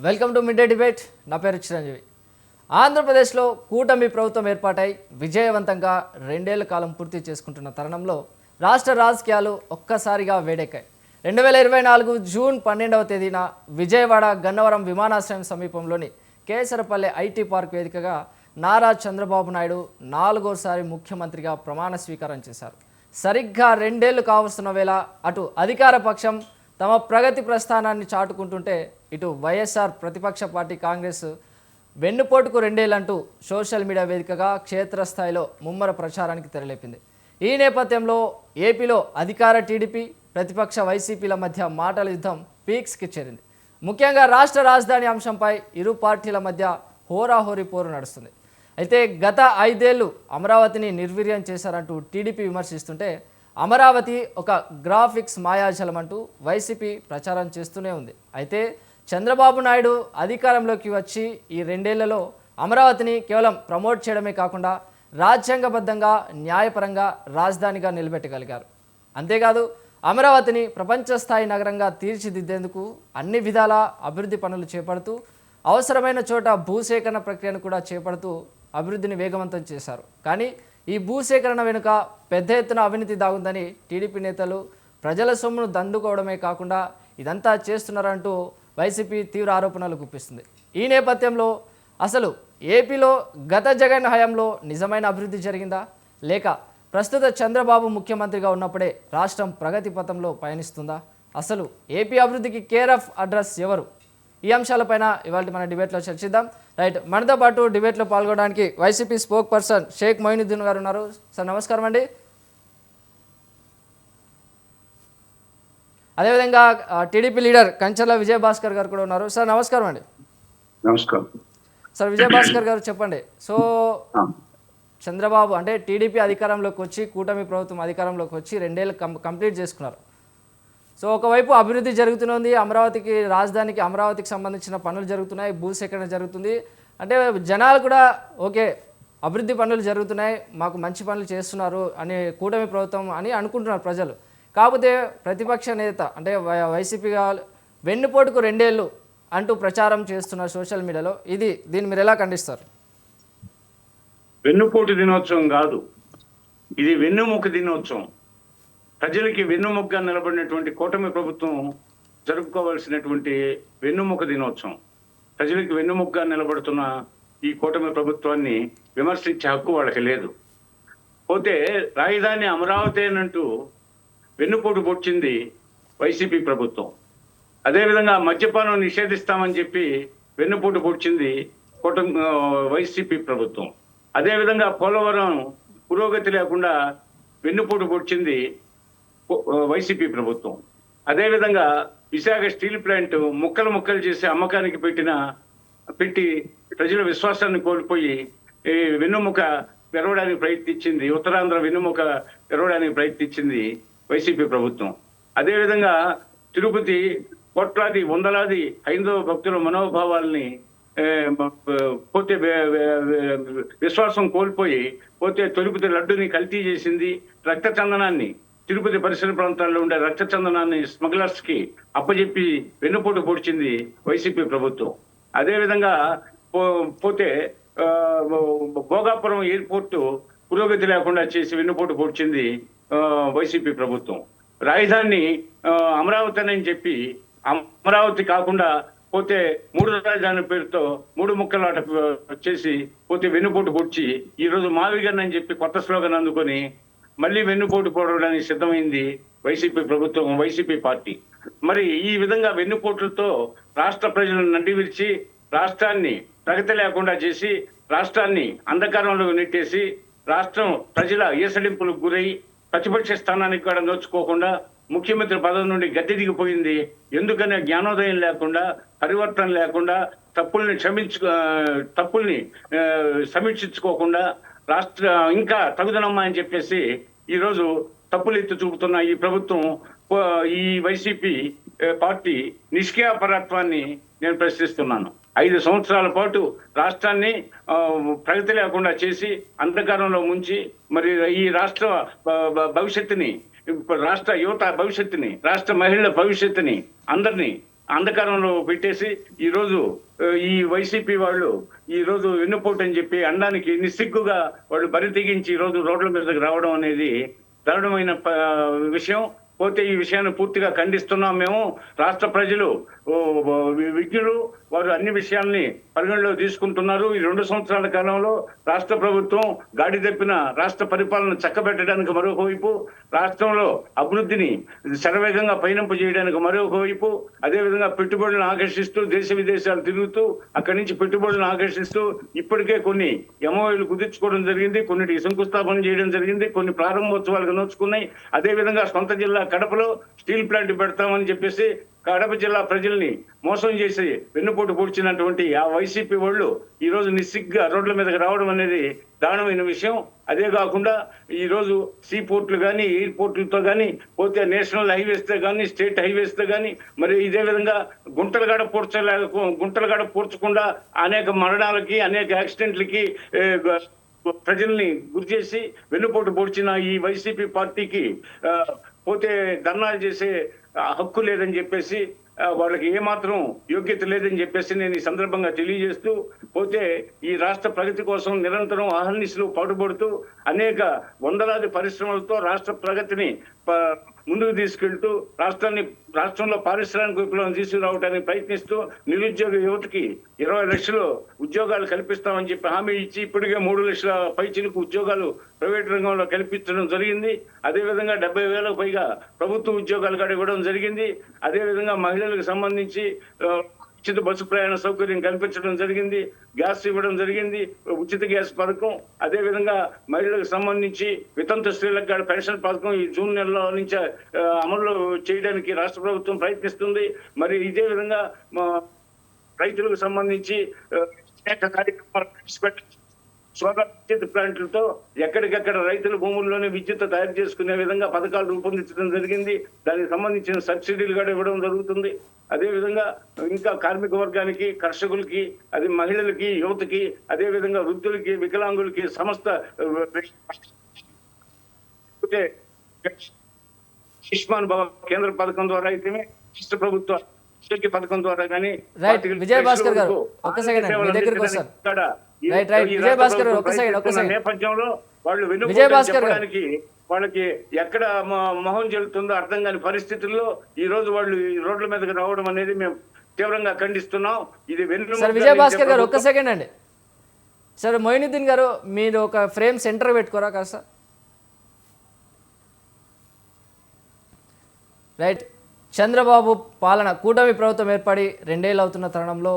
Welcome to mid day debate. నా పేరు చిరంజీవి. ఆంధ్రప్రదేశ్లో కూటమి ప్రభుత్వం ఏర్పాటై విజయవంతంగా 2 ఏళ్ల కాలం పూర్తి చేసుకుంటున్న తరుణంలో రాష్ట్ర రాజకీయాలు ఒక్కసారిగా వేడెక్కాయి. 2024 జూన్ 12వ తేదీన విజయవాడ గన్నవరం విమానాశ్రయం సమీపంలోని కేసరపల్లె ఐటీ పార్క్ వేదికగా నారా చంద్రబాబు నాయుడు 4వసారి ముఖ్యమంత్రిగా ప్రమాణ స్వీకారం చేశారు. సరిగ్గా 2 ఏళ్లు కావస్తున్న వేళ అటు అధికార పక్షం తమ ప్రగతి ప్రస్థానాన్ని చాటుకుంటుంటే ఇటు వైఎస్ఆర్ ప్రతిపక్ష పార్టీ కాంగ్రెస్ వెన్నుపోటుకు 2 ఏళ్లంటూ సోషల్ మీడియా వేదికగా క్షేత్రస్థాయిలో ముమ్మర ప్రచారానికి తెరలేపింది. ఈ నేపథ్యంలో ఏపీలో అధికార టీడీపీ ప్రతిపక్ష వైసీపీల మధ్య మాటల యుద్ధం పీక్స్కి చేరింది. ముఖ్యంగా రాష్ట్ర రాజధాని అంశంపై ఇరు పార్టీల మధ్య హోరాహోరీ పోరు నడుస్తుంది. అయితే గత 5 ఏళ్లు అమరావతిని నిర్వీర్యం చేశారంటూ టీడీపీ విమర్శిస్తుంటే అమరావతి ఒక గ్రాఫిక్స్ మాయాజలం అంటూ వైసీపీ ప్రచారం చేస్తూనే ఉంది. అయితే చంద్రబాబు నాయుడు అధికారంలోకి వచ్చి ఈ 2 ఏళ్లలో అమరావతిని కేవలం ప్రమోట్ చేయడమే కాకుండా రాజ్యాంగబద్ధంగా న్యాయపరంగా రాజధానిగా నిలబెట్టగలిగారు. అంతేకాదు అమరావతిని ప్రపంచ స్థాయి నగరంగా తీర్చిదిద్దేందుకు అన్ని విధాల అభివృద్ధి పనులు చేపడుతూ అవసరమైన చోట భూసేకరణ ప్రక్రియను కూడా చేపడుతూ అభివృద్ధిని వేగవంతం చేశారు. కానీ ఈ భూసేకరణ వెనుక పెద్ద ఎత్తున అవినీతి దాగుందని టీడీపీ నేతలు ప్రజల సొమ్మును దండుకోవడమే కాకుండా ఇదంతా చేస్తున్నారంటూ వైసీపీ తీవ్ర ఆరోపణలు గుప్పిస్తుంది. ఈ నేపథ్యంలో అసలు ఏపీలో గత జగన్ హయాంలో నిజమైన అభివృద్ధి జరిగిందా, లేక ప్రస్తుత చంద్రబాబు ముఖ్యమంత్రిగా ఉన్నప్పుడే రాష్ట్రం ప్రగతి పథంలో పయనిస్తుందా? అసలు ఏపీ అభివృద్ధికి కేర్ ఆఫ్ అడ్రస్ ఎవరు? ఈ అంశాలపైన ఇవాళ మన డిబేట్లో చర్చిద్దాం. రైట్, మనతో పాటు డిబేట్లో పాల్గొనడానికి YCP spokesperson Shaik Moinuddin గారు ఉన్నారు. సార్ నమస్కారం అండి. అదేవిధంగా టీడీపీ లీడర్ కంచర్ల విజయభాస్కర్ గారు కూడా ఉన్నారు. సార్ నమస్కారం అండి. నమస్కారం సార్ విజయభాస్కర్ గారు చెప్పండి. సో చంద్రబాబు అంటే టీడీపీ అధికారంలోకి వచ్చి కూటమి ప్రభుత్వం అధికారంలోకి వచ్చి 2 ఏళ్ళు కంప్లీట్ చేసుకున్నారు. సో ఒకవైపు అభివృద్ధి జరుగుతుంది, అమరావతికి రాజధానికి అమరావతికి సంబంధించిన పనులు జరుగుతున్నాయి, భూసేకరణ జరుగుతుంది. అంటే జనాలు కూడా ఓకే అభివృద్ధి పనులు జరుగుతున్నాయి, మాకు మంచి పనులు చేస్తున్నారు అని కూటమి ప్రభుత్వం అని అనుకుంటున్నారు ప్రజలు. కాకపోతే ప్రతిపక్ష నేత అంటే వైసీపీగా వెన్నుపోటుకు 2 ఏళ్ళు అంటూ ప్రచారం చేస్తున్నారు సోషల్ మీడియాలో. దీన్ని మీరు ఎలా ఖండిస్తారు? వెన్నుపోటు దినోత్సవం కాదు, ఇది వెన్నుముక దినోత్సవం. ప్రజలకి వెన్నుముకగా నిలబడినటువంటి కూటమి ప్రభుత్వం జరుపుకోవాల్సినటువంటి వెన్నుముక దినోత్సవం. ప్రజలకి వెన్నుముకగా నిలబడుతున్న ఈ కూటమి ప్రభుత్వాన్ని విమర్శించే హక్కు వాళ్ళకి లేదు. పోతే రాజధాని అమరావతి అనంటూ వెన్నుపోటు పొడిచింది వైసీపీ ప్రభుత్వం. అదేవిధంగా మద్యపానం నిషేధిస్తామని చెప్పి వెన్నుపోటు పొడిచింది వైసీపీ ప్రభుత్వం. అదేవిధంగా పోలవరం పురోగతి లేకుండా వెన్నుపోటు పొడిచింది వైసీపీ ప్రభుత్వం. అదేవిధంగా విశాఖ స్టీల్ ప్లాంట్ ముక్కలు చేసి అమ్మకానికి పెట్టి ప్రజల విశ్వాసాన్ని కోల్పోయి వెన్నుముక పెరవడానికి ప్రయత్నించింది, ఉత్తరాంధ్ర వెన్నుముక పెరవడానికి ప్రయత్నించింది వైసీపీ ప్రభుత్వం. అదేవిధంగా తిరుపతి కోట్లాది వందలాది హైందవ భక్తుల మనోభావాల్ని పోతే విశ్వాసం కోల్పోయి పోతే తిరుపతి లడ్డుని కల్తీ చేసింది. రక్త చందనాన్ని తిరుపతి పరిసర ప్రాంతాల్లో ఉండే రక్త చందనాన్ని స్మగ్లర్స్ కి అప్పచెప్పి వెన్నుపోటు పొడిచింది వైసీపీ ప్రభుత్వం. అదేవిధంగా పోతే భోగాపురం ఎయిర్పోర్టు పురోగతి లేకుండా చేసి వెన్నుపోటు పొడిచింది వైసీపీ ప్రభుత్వం. రాజధాని అమరావతి అని చెప్పి అమరావతి కాకుండా పోతే 3 రాజధాని పేరుతో 3 ముక్కలాట చేసి పోతే వెన్నుపోటు పొడిచి ఈరోజు మావిగన్ అని చెప్పి కొత్త స్లోగన్ అందుకొని మళ్ళీ వెన్నుపోటు పోవడానికి సిద్ధమైంది వైసీపీ ప్రభుత్వం, వైసీపీ పార్టీ. మరి ఈ విధంగా వెన్నుపోట్లతో రాష్ట్ర ప్రజలను నడ్డి విరిచి రాష్ట్రాన్ని ప్రగతి లేకుండా చేసి రాష్ట్రాన్ని అంధకారంలో నెట్టేసి రాష్ట్రం ప్రజల ఈసడింపులకు గురై ప్రతిపక్ష స్థానానికి కూడా నోచుకోకుండా ముఖ్యమంత్రి పదవి నుండి గద్దె దిగిపోయింది. ఎందుకనే జ్ఞానోదయం లేకుండా, పరివర్తన లేకుండా, తప్పుల్ని సమీక్షించుకోకుండా రాష్ట్ర ఇంకా తగుదనమ్మా అని చెప్పేసి ఈరోజు తప్పులు ఎత్తి చూపుతున్న ఈ ప్రభుత్వం, ఈ వైసీపీ పార్టీ నిష్క్రియాపరత్వాన్ని నేను ప్రశ్నిస్తున్నాను. 5 సంవత్సరాల పాటు రాష్ట్రాన్ని ప్రగతి లేకుండా చేసి అంధకారంలో ముంచి మరి ఈ రాష్ట్ర భవిష్యత్తుని, రాష్ట్ర యువత భవిష్యత్తుని, రాష్ట్ర మహిళల భవిష్యత్తుని అందరినీ అంధకారంలో పెట్టేసి ఈరోజు ఈ వైసీపీ వాళ్ళు ఈ రోజు వెన్నుపోటు అని చెప్పి అనడానికి నిస్సిగ్గుగా వాళ్ళు బరి తెగించి ఈ రోజు రోడ్ల మీదకి రావడం అనేది దారుణమైన విషయం. పోతే ఈ విషయాన్ని పూర్తిగా ఖండిస్తున్నాం మేము. రాష్ట్ర ప్రజలు విజ్ఞులు, వారు అన్ని విషయాల్ని పరిగణలో తీసుకుంటున్నారు. ఈ 2 సంవత్సరాల కాలంలో రాష్ట్ర ప్రభుత్వం గాడి తప్పిన రాష్ట్ర పరిపాలన చక్కబెట్టడానికి మరొక వైపు, రాష్ట్రంలో అభివృద్ధిని శరవేగంగా పయనింపు చేయడానికి మరొక వైపు, అదేవిధంగా పెట్టుబడులను ఆకర్షిస్తూ దేశ విదేశాలు తిరుగుతూ అక్కడి నుంచి పెట్టుబడులను ఆకర్షిస్తూ ఇప్పటికే కొన్ని ఎంఓయూలు కుదుర్చుకోవడం జరిగింది, కొన్నిటికి శంకుస్థాపన చేయడం జరిగింది, కొన్ని ప్రారంభోత్సవాలకు నోచుకున్నాయి. అదేవిధంగా సొంత జిల్లా కడపలో స్టీల్ ప్లాంట్ పెడతామని చెప్పేసి కడప జిల్లా ప్రజల్ని మోసం చేసి వెన్నుపోటు పొడిచినటువంటి ఆ వైసీపీ వాళ్ళు ఈ రోజు నిస్సిగ్గా రోడ్ల మీదకి రావడం అనేది దారుణమైన విషయం. అదే కాకుండా ఈ రోజు సీ పోర్టులు కానీ, ఎయిర్పోర్టులతో కానీ, పోతే నేషనల్ హైవేస్తో కానీ, స్టేట్ హైవేస్తో కానీ, మరి ఇదే విధంగా గుంటలు గడ పూడ్చకుండా అనేక మరణాలకి, అనేక యాక్సిడెంట్లకి ప్రజల్ని గురి చేసి వెన్నుపోటు పొడిచిన ఈ వైసీపీ పార్టీకి పోతే ధర్నాలు చేసే హక్కు లేదని చెప్పేసి, వాళ్ళకి ఏమాత్రం యోగ్యత లేదని చెప్పేసి నేను ఈ సందర్భంగా తెలియజేస్తూ, పోతే ఈ రాష్ట్ర ప్రగతి కోసం నిరంతరం అహర్నిశలు పాటుపడుతూ అనేక వందలాది పరిశ్రమలతో రాష్ట్ర ప్రగతిని ముందుకు తీసుకెళ్తూ రాష్ట్రంలో పారిశ్రామిక విప్లవం తీసుకురావడానికి ప్రయత్నిస్తూ నిరుద్యోగ యువతకి 20 లక్షలు ఉద్యోగాలు కల్పిస్తామని చెప్పి హామీ ఇచ్చి ఇప్పటికే 3 లక్షల పైచిలకు ఉద్యోగాలు ప్రైవేట్ రంగంలో కల్పించడం జరిగింది. అదేవిధంగా 70,000కు పైగా ప్రభుత్వ ఉద్యోగాలు కూడా ఇవ్వడం జరిగింది. అదేవిధంగా మహిళలకు సంబంధించి ఉచిత బస్సు ప్రయాణ సౌకర్యం కల్పించడం జరిగింది, గ్యాస్ ఇవ్వడం జరిగింది, ఉచిత గ్యాస్ పథకం. అదేవిధంగా మహిళలకు సంబంధించి వితంతు స్త్రీలకు కూడా పెన్షన్ పథకం ఈ జూన్ నెలలో నుంచి అమలు చేయడానికి రాష్ట్ర ప్రభుత్వం ప్రయత్నిస్తుంది. మరి ఇదే విధంగా రైతులకు సంబంధించి అనేక కార్యక్రమాలు ప్రవేశపెట్టి సోలార్ విద్యుత్ ప్లాంట్లతో ఎక్కడికెక్కడ రైతుల భూముల్లోనే విద్యుత్ తయారు చేసుకునే విధంగా పథకాలు రూపొందించడం జరిగింది. దానికి సంబంధించిన సబ్సిడీలు కూడా ఇవ్వడం జరుగుతుంది. అదేవిధంగా ఇంకా కార్మిక వర్గానికి, కర్షకులకి, అది మహిళలకి, యువతకి, అదేవిధంగా వృద్ధులకి, వికలాంగులకి సమస్త ఆయుష్మాన్ భవ కేంద్ర పథకం ద్వారా అయితే రాష్ట్ర ప్రభుత్వ పథకం ద్వారా కానీ విజయభాస్కర్ గారు ఒక్క సెకండ్ మీ దగ్గరికి వస్తారు. విజయభాస్కర్ గారు ఒక్క సెకండ్ నేపథ్యంలో వాళ్ళు విజయభాస్కర్ వాళ్ళకి ఎక్కడ మొహం చెల్లుతుందో అర్థం కాని పరిస్థితుల్లో ఈ రోజు వాళ్ళు ఈ రోడ్ల మీదకి రావడం అనేది మేము తీవ్రంగా ఖండిస్తున్నాం. ఇది విజయభాస్కర్ గారు ఒక్క సెకండ్ అండి. సార్ మొయినుద్దీన్ గారు మీరు ఒక ఫ్రేమ్ సెంటర్ పెట్టుకోరా కాస్త. రైట్, చంద్రబాబు పాలన కూటమి ప్రభుత్వం ఏర్పడి 2 ఏళ్ళు అవుతున్న తరుణంలో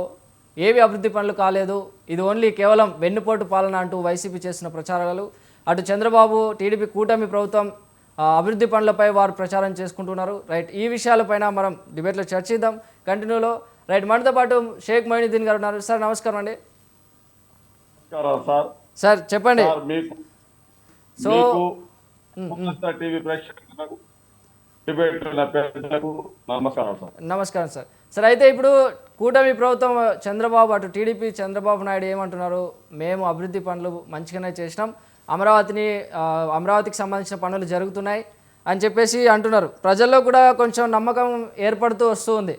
ఏవి అభివృద్ధి పనులు కాలేదు, ఇది ఓన్లీ కేవలం వెన్నుపోటు పాలన అంటూ వైసీపీ చేసిన ప్రచారాలు, అటు చంద్రబాబు టీడీపీ కూటమి ప్రభుత్వం అభివృద్ధి పనులపై వారు ప్రచారం చేసుకుంటున్నారు. రైట్, ఈ విషయాలపైన మనం డిబేట్లో చర్చిద్దాం కంటిన్యూలో. రైట్, మనతో పాటు షేక్ మొయినుద్దీన్ గారు ఉన్నారు. సార్ నమస్కారం అండి. సార్ చెప్పండి. సో నమస్కారం సార్. సార్ అయితే ఇప్పుడు కూటమి ప్రభుత్వం చంద్రబాబు, అటు టీడీపీ చంద్రబాబు నాయుడు ఏమంటున్నారు, మేము అభివృద్ధి పనులు మంచిగానే చేసినాం, అమరావతికి సంబంధించిన పనులు జరుగుతున్నాయి అని చెప్పేసి అంటున్నారు. ప్రజల్లో కూడా కొంచెం నమ్మకం ఏర్పడుతూ వస్తుంది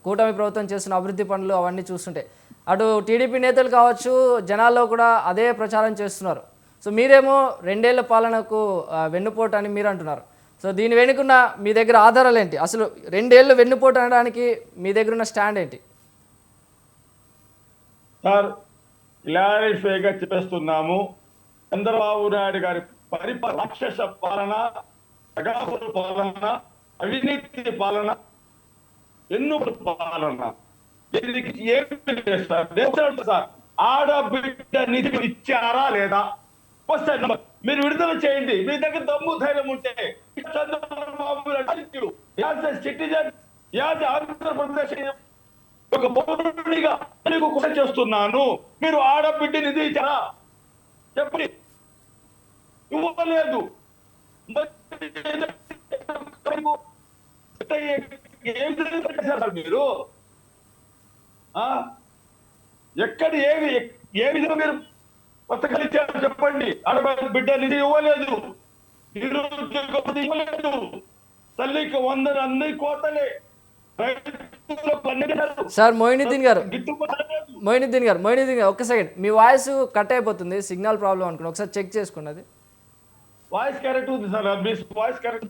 కూటమి ప్రభుత్వం చేస్తున్న అభివృద్ధి పనులు అవన్నీ చూస్తుంటే. అటు టీడీపీ నేతలు కావచ్చు, జనాల్లో కూడా అదే ప్రచారం చేస్తున్నారు. సో మీరేమో 2 ఏళ్ల పాలనకు వెన్నుపోటు అని మీరు అంటున్నారు. సో దీని వెనుకున్న మీ దగ్గర ఆధారాలు ఏంటి? అసలు 2 ఏళ్ళు వెన్నుపోటు అనడానికి మీ దగ్గర ఉన్న స్టాండ్ ఏంటి? సార్, క్లారిఫైగా చెప్పేస్తున్నాము. చంద్రబాబు నాయుడు గారి రాక్షస పాలన, అగాధుల పాలన, అవినీతి పాలన, ఎన్నుల పాలన, దీనికి ఏమి చేస్తారు సార్? ఆడబిడ్డ నిధి ఇచ్చారా లేదా? వస్తే మీరు విడుదల చేయండి. మీ దగ్గర దమ్ము ధైర్యం ఉంటే చంద్రబాబు సిటిజన్, ఆంధ్రప్రదేశ్ ఒక పౌరుడిగా మీకు కృషి చేస్తున్నాను. మీరు ఆడబిడ్డ నిధి ఇచ్చారా చెప్పండి. ఇవ్వలేదు. మీరు ఎక్కడ ఏ విధంగా మీరు పథకాలు ఇచ్చారు చెప్పండి. ఆడబిడ్డ నిధి ఇవ్వలేదు, నిరుద్యోగ ఇవ్వలేదు, తల్లికి 100 అన్ని కోతలే, సార్ మొయినుద్దీన్ గారు గిట్టుబాటు లేదు. మొయినుద్దీన్ గారు ఒక్క సెకండ్, మీ వాయిస్ కట్ అయిపోతుంది, సిగ్నల్ ప్రాబ్లం అనుకున్నా, ఒకసారి చెక్ చేసుకున్నది. వాయిస్ కరెక్ట్ ఉంది సార్, మీ వాయిస్ కరెక్ట్.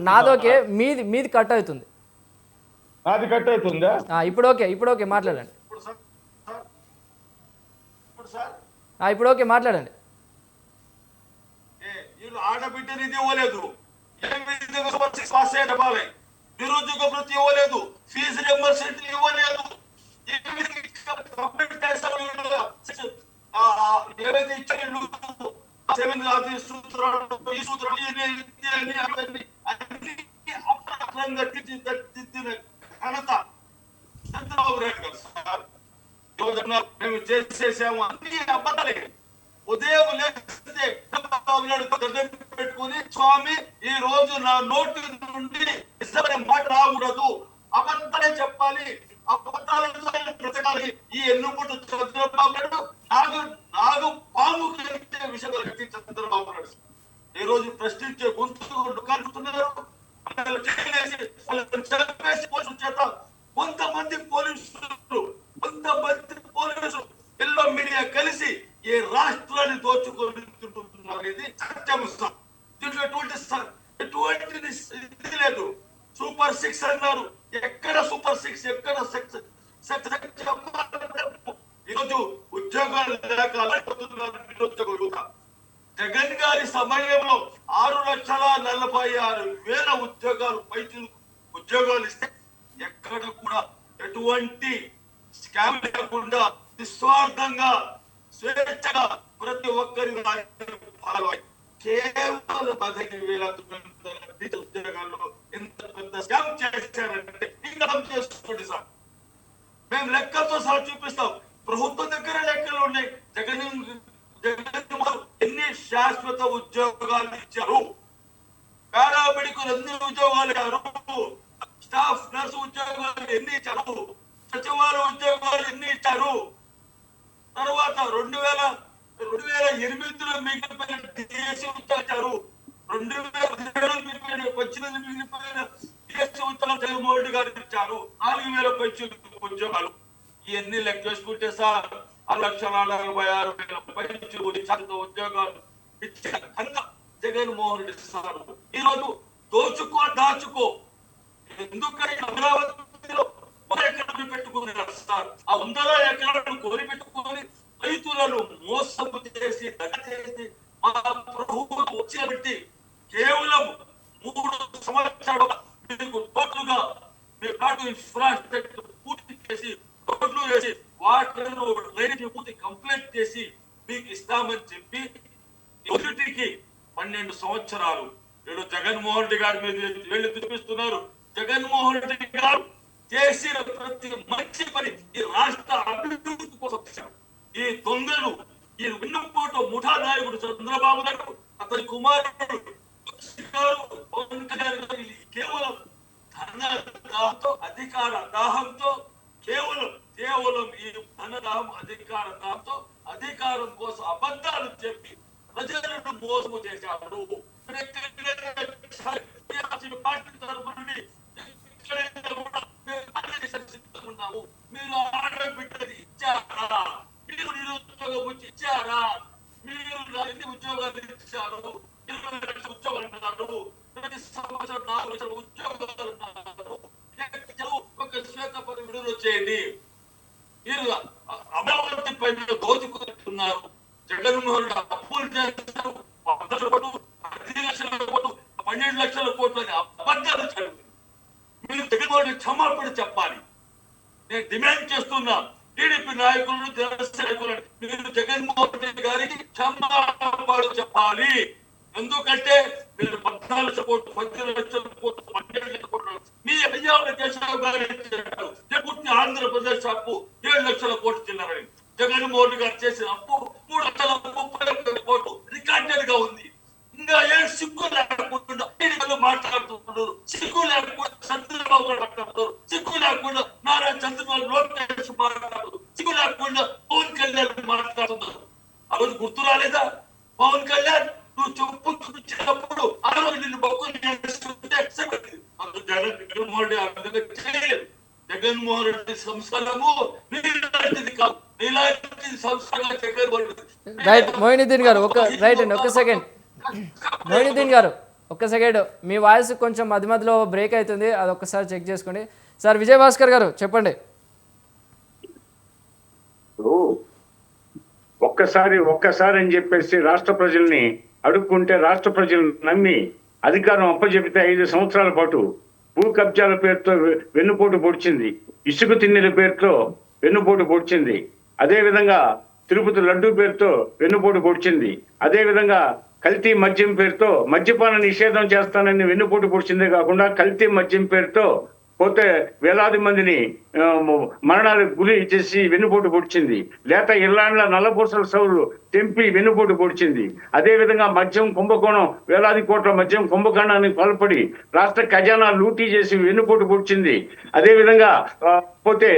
నాదోకే, మీది కట్ అవుతుంది. అది కట్ అవుతుందా? ఇప్పుడు ఓకే మాట్లాడండి. ఇప్పుడు సార్ ఇప్పుడు ఓకే మాట్లాడండి. వీళ్ళు ఆడబిడ్డ నిధి ఇవ్వలేదు, పాస్ చెప్పాలి, నిరుద్యోగ వృత్తి ఇవ్వలేదు, ఫీజు రియంబర్స్మెంట్ ఇవ్వలేదు, ఏవైతే ఇచ్చారు ఈ సూత్రాలు ఘనత చంద్రబాబు నాయుడు గారు సార్. మేము చేసేసాము అన్ని అబద్ధాలే. ఉదయం లేస్తే చంద్రబాబు నాయుడు దండం పెట్టుకుని, స్వామి ఈ రోజు నా నోటి నుండి నిజమైన మాట రాకూడదు, అబద్ధాలే చెప్పాలి, అబద్ధాలతో బ్రతకాలి. ఈ ఎన్నుకుంటూ చంద్రబాబు నాయుడు నాగు పాము విషయంలో చంద్రబాబు నాయుడు ఈ రోజు ప్రశ్నించే గొంతు కలుగుతున్నారు. కొంతమంది పోలీసులు ఎల్లో మీడియా కలిసి ఈ రాష్ట్రాన్ని దోచుకొని అనేది సత్యాంశం. దీంట్లో ఎటువంటి ఇది లేదు. సూపర్ 6 అన్నారు, ఎక్కడ సూపర్ 6, ఎక్కడ ఈరోజు ఉద్యోగాలు లేక నిరుద్యోగులు. జగన్ గారి సమయంలో 6,46,000 ఉద్యోగాలు ఉద్యోగాలు ఇస్తే ఎక్కడ కూడా ఎటువంటి స్కామ్ లేకుండా నిస్వార్థంగా స్వేచ్ఛగా ప్రతి ఒక్కరి కేవలం 15,000 ఉద్యోగాల్లో ఎంత పెద్ద స్కామ్ చేశారంటే ఇంకా చేసుకోండి సార్. మేము లెక్కలతో సహా చూపిస్తాం. ప్రభుత్వం దగ్గర లెక్కలు ఉన్నాయి. జగన్ ఎన్ని శాశ్వత ఉద్యోగాలు ఇచ్చారు, పారామెడికల్ ఎన్ని ఉద్యోగాలు ఇచ్చారు, స్టాఫ్ నర్సు ఉద్యోగాలు ఎన్ని ఇచ్చారు, సచివాలయ ఉద్యోగాలు ఎన్ని ఇచ్చారు, తర్వాత 2008లో మిగిలిపోయిన డిఎస్సీ ఉద్యోగాలు, 2018 మిగిలిపోయిన డిఎస్సీ ఉద్యోగాలు జగన్మోహన్ రెడ్డి గారు ఇచ్చారు, 4,000 ఉద్యోగాలు. ఇవన్నీ లెక్క చేసుకుంటే సార్ 6,46,000 ఉద్యోగాలు ఇచ్చారు జగన్మోహన్ రెడ్డి సార్. ఈరోజు దాచుకో ఎందుకని అమరావతిలో ఎకరాలు పెట్టుకున్నారు సార్. ఆ 100 ఎకరాలను కోరి పెట్టుకుని రైతులను మోసం చేసి మా ప్రభుత్వం వచ్చినబట్టి కేవలం 3 సంవత్సరాలు మీకు టోటల్గా మీ పాటు ఇన్ఫ్రాస్ట్రక్చర్ పూర్తి చేసి, రోడ్లు వేసి, వాటర్ డ్రైనేజ్ పూర్తి కంప్లీట్ చేసి మీకు ఇస్తామని చెప్పి యూనిటీకి 12 సంవత్సరాలు వీళ్ళు జగన్మోహన్ రెడ్డి గారి మీద వీళ్ళు చూపిస్తున్నారు. జగన్మోహన్ రెడ్డి గారు చేసిన ప్రతి మంచి పని ఈ రాష్ట్ర అభివృద్ధి కోసం చేశారు. ఈ దొంగలు, ఈ వెన్నుపోటు ముఠా నాయకుడు చంద్రబాబు నాయుడు, అతని కుమారుడు పవన్ కళ్యాణ్ గారు కేవలం ధన దాహంతో, అధికార దాహంతో, కేవలం ఈ ధనదాహం, అధికార దాహంతో, అధికారం కోసం అబద్ధాలు చెప్పి ప్రజలను మోసము చేశారు. పార్టీ తరఫు నుండి మీరు ఆడబిడ్డది ఇచ్చారా, మీరు నిరుద్యోగం ఇచ్చారా, మీరు ఎన్ని ఉద్యోగాలు ఇచ్చారు, 20 లక్షల ఉద్యోగాలు అన్నారు, ప్రతి సంవత్సరం 4 లక్షల ఉద్యోగాలు అన్నారు. ఒక శ్వేతపత్రం విడుదల చేయండి. మీరు అమరావతి పైన దోచుకుంటున్నారు. జగన్మోహన్ రెడ్డి అప్పులు చేస్తారు, 10 లక్షల కోట్లు, 12 లక్షల కోట్లు అని అబద్ధాలు చదివి మీరు జగన్మోహన్ రెడ్డి క్షమాపణ చెప్పాలి. నేను డిమాండ్ చేస్తున్నా టీడీపీ నాయకులను, జనసేన నాయకులను, మీరు జగన్మోహన్ రెడ్డి గారికి క్షమాపణ చెప్పాలి. ఎందుకంటే మీరు 14 కోట్లు, 10 లక్షల కోట్లు, 12 లక్షల కోట్లు మీ అయ్యాల కేశవ్ గారు పూర్తి ఆంధ్రప్రదేశ్ అప్పు 7 లక్షల కోట్లు తిన్నారని. జగన్మోహన్ రెడ్డి గారు చేసిన అప్పు 3,30,000 కోట్లు రికార్డెడ్ గా ఉంది. ఇంకా ఏం సిగ్గు లేకుండా మాట్లాడుతున్నారు, సిగ్గు లేకుండా చంద్రబాబు మాట్లాడుతున్నారు, సిగ్గు లేకుండా నారా చంద్రబాబు లోకేష్ మాట్లాడుతున్నారు, సిగ్గు లేకుండా పవన్ కళ్యాణ్ మాట్లాడుతున్నారు. ఆ రోజు గుర్తు రాలేదా పవన్ కళ్యాణ్? నువ్వు చెప్పు చూపించినప్పుడు ఆ రోజు నిన్ను బొక్కలు జగన్మోహన్ రెడ్డి చేయలేదు. జగన్మోహన్ రెడ్డి సంస్కారము నీలాంటిది కాదు. నీలాంటి సంస్కారంగా జగన్మోహన్ రెడ్డి రైట్ మొయినుద్దీన్ గారు రైట్ అండి ఒక్క సెకండ్. మొయినుద్దీన్ గారు ఒక్క సెకండ్, మీ వాయిస్ కొంచెం మధ్య మధ్యలో బ్రేక్ అవుతుంది, అది ఒక్కసారి చెక్ చేసుకోండి. సార్ విజయభాస్కర్ గారు చెప్పండి. ఒక్కసారి అని చెప్పేసి రాష్ట్ర ప్రజల్ని అడుక్కుంటే రాష్ట్ర ప్రజలు నమ్మి అధికారం అప్పచెబితే 5 సంవత్సరాల పాటు భూ కబ్జాల పేరుతో వెన్నుపోటు పొడిచింది, ఇసుక తిన్నెల పేరుతో వెన్నుపోటు పొడిచింది, అదే విధంగా తిరుపతి లడ్డూ పేరుతో వెన్నుపోటు పొడిచింది, అదే విధంగా కల్తీ మద్యం పేరుతో మద్యపాన నిషేధం చేస్తానని వెన్నుపోటు పొడిచిందే కాకుండా కల్తీ మద్యం పేరుతో పోతే వేలాది మందిని మరణాలకు గురి చేసి వెన్నుపోటు పొడిచింది, లేక ఇళ్లాండ్ల నల్లపూసల సౌలు తెంపి వెన్నుపోటు పొడిచింది, అదే విధంగా మద్యం కుంభకోణం వేలాది కోట్ల మద్యం కుంభకోణానికి పాల్పడి రాష్ట్ర ఖజానా లూటీ చేసి వెన్నుపోటు పొడిచింది, అదే విధంగా పోతే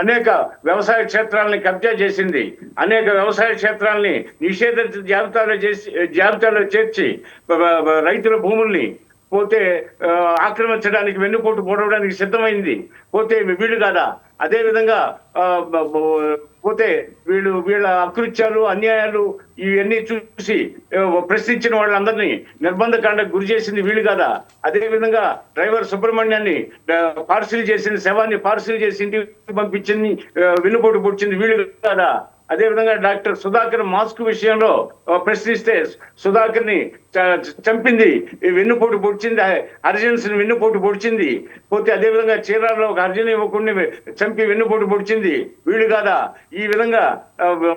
అనేక వ్యవసాయ క్షేత్రాలని కబ్జా చేసింది, అనేక వ్యవసాయ క్షేత్రాలని నిషేధిత జాబితాలో చేర్చి రైతుల భూముల్ని పోతే ఆక్రమించడానికి వెన్నుపోటు పొడవడానికి సిద్ధమైంది, పోతే వీళ్ళు కాదా. అదే విధంగా పోతే వీళ్ళ అకృత్యాలు అన్యాయాలు ఇవన్నీ చూసి ప్రశ్నించిన వాళ్ళందరినీ నిర్బంధకాండకు గురి చేసింది వీళ్ళు కాదా. అదే విధంగా డ్రైవర్ సుబ్రహ్మణ్యాన్ని పార్సిల్ చేసింది, శవాన్ని పార్సిల్ చేసి ఇంటికి పంపించింది, వెన్నుపోటు పొడిచింది వీళ్ళు కాదా. అదేవిధంగా డాక్టర్ సుధాకర్ మాస్క్ విషయంలో ప్రశ్నిస్తే సుధాకర్ ని చంపింది వెన్నుపోటు పొడిచింది, అర్జున్స్ ని వెన్నుపోటు పొడిచింది, పోతే అదేవిధంగా చీరాల్లో ఒక అర్జున్ యువకుడిని చంపి వెన్నుపోటు పొడిచింది వీళ్ళు కాదా. ఈ విధంగా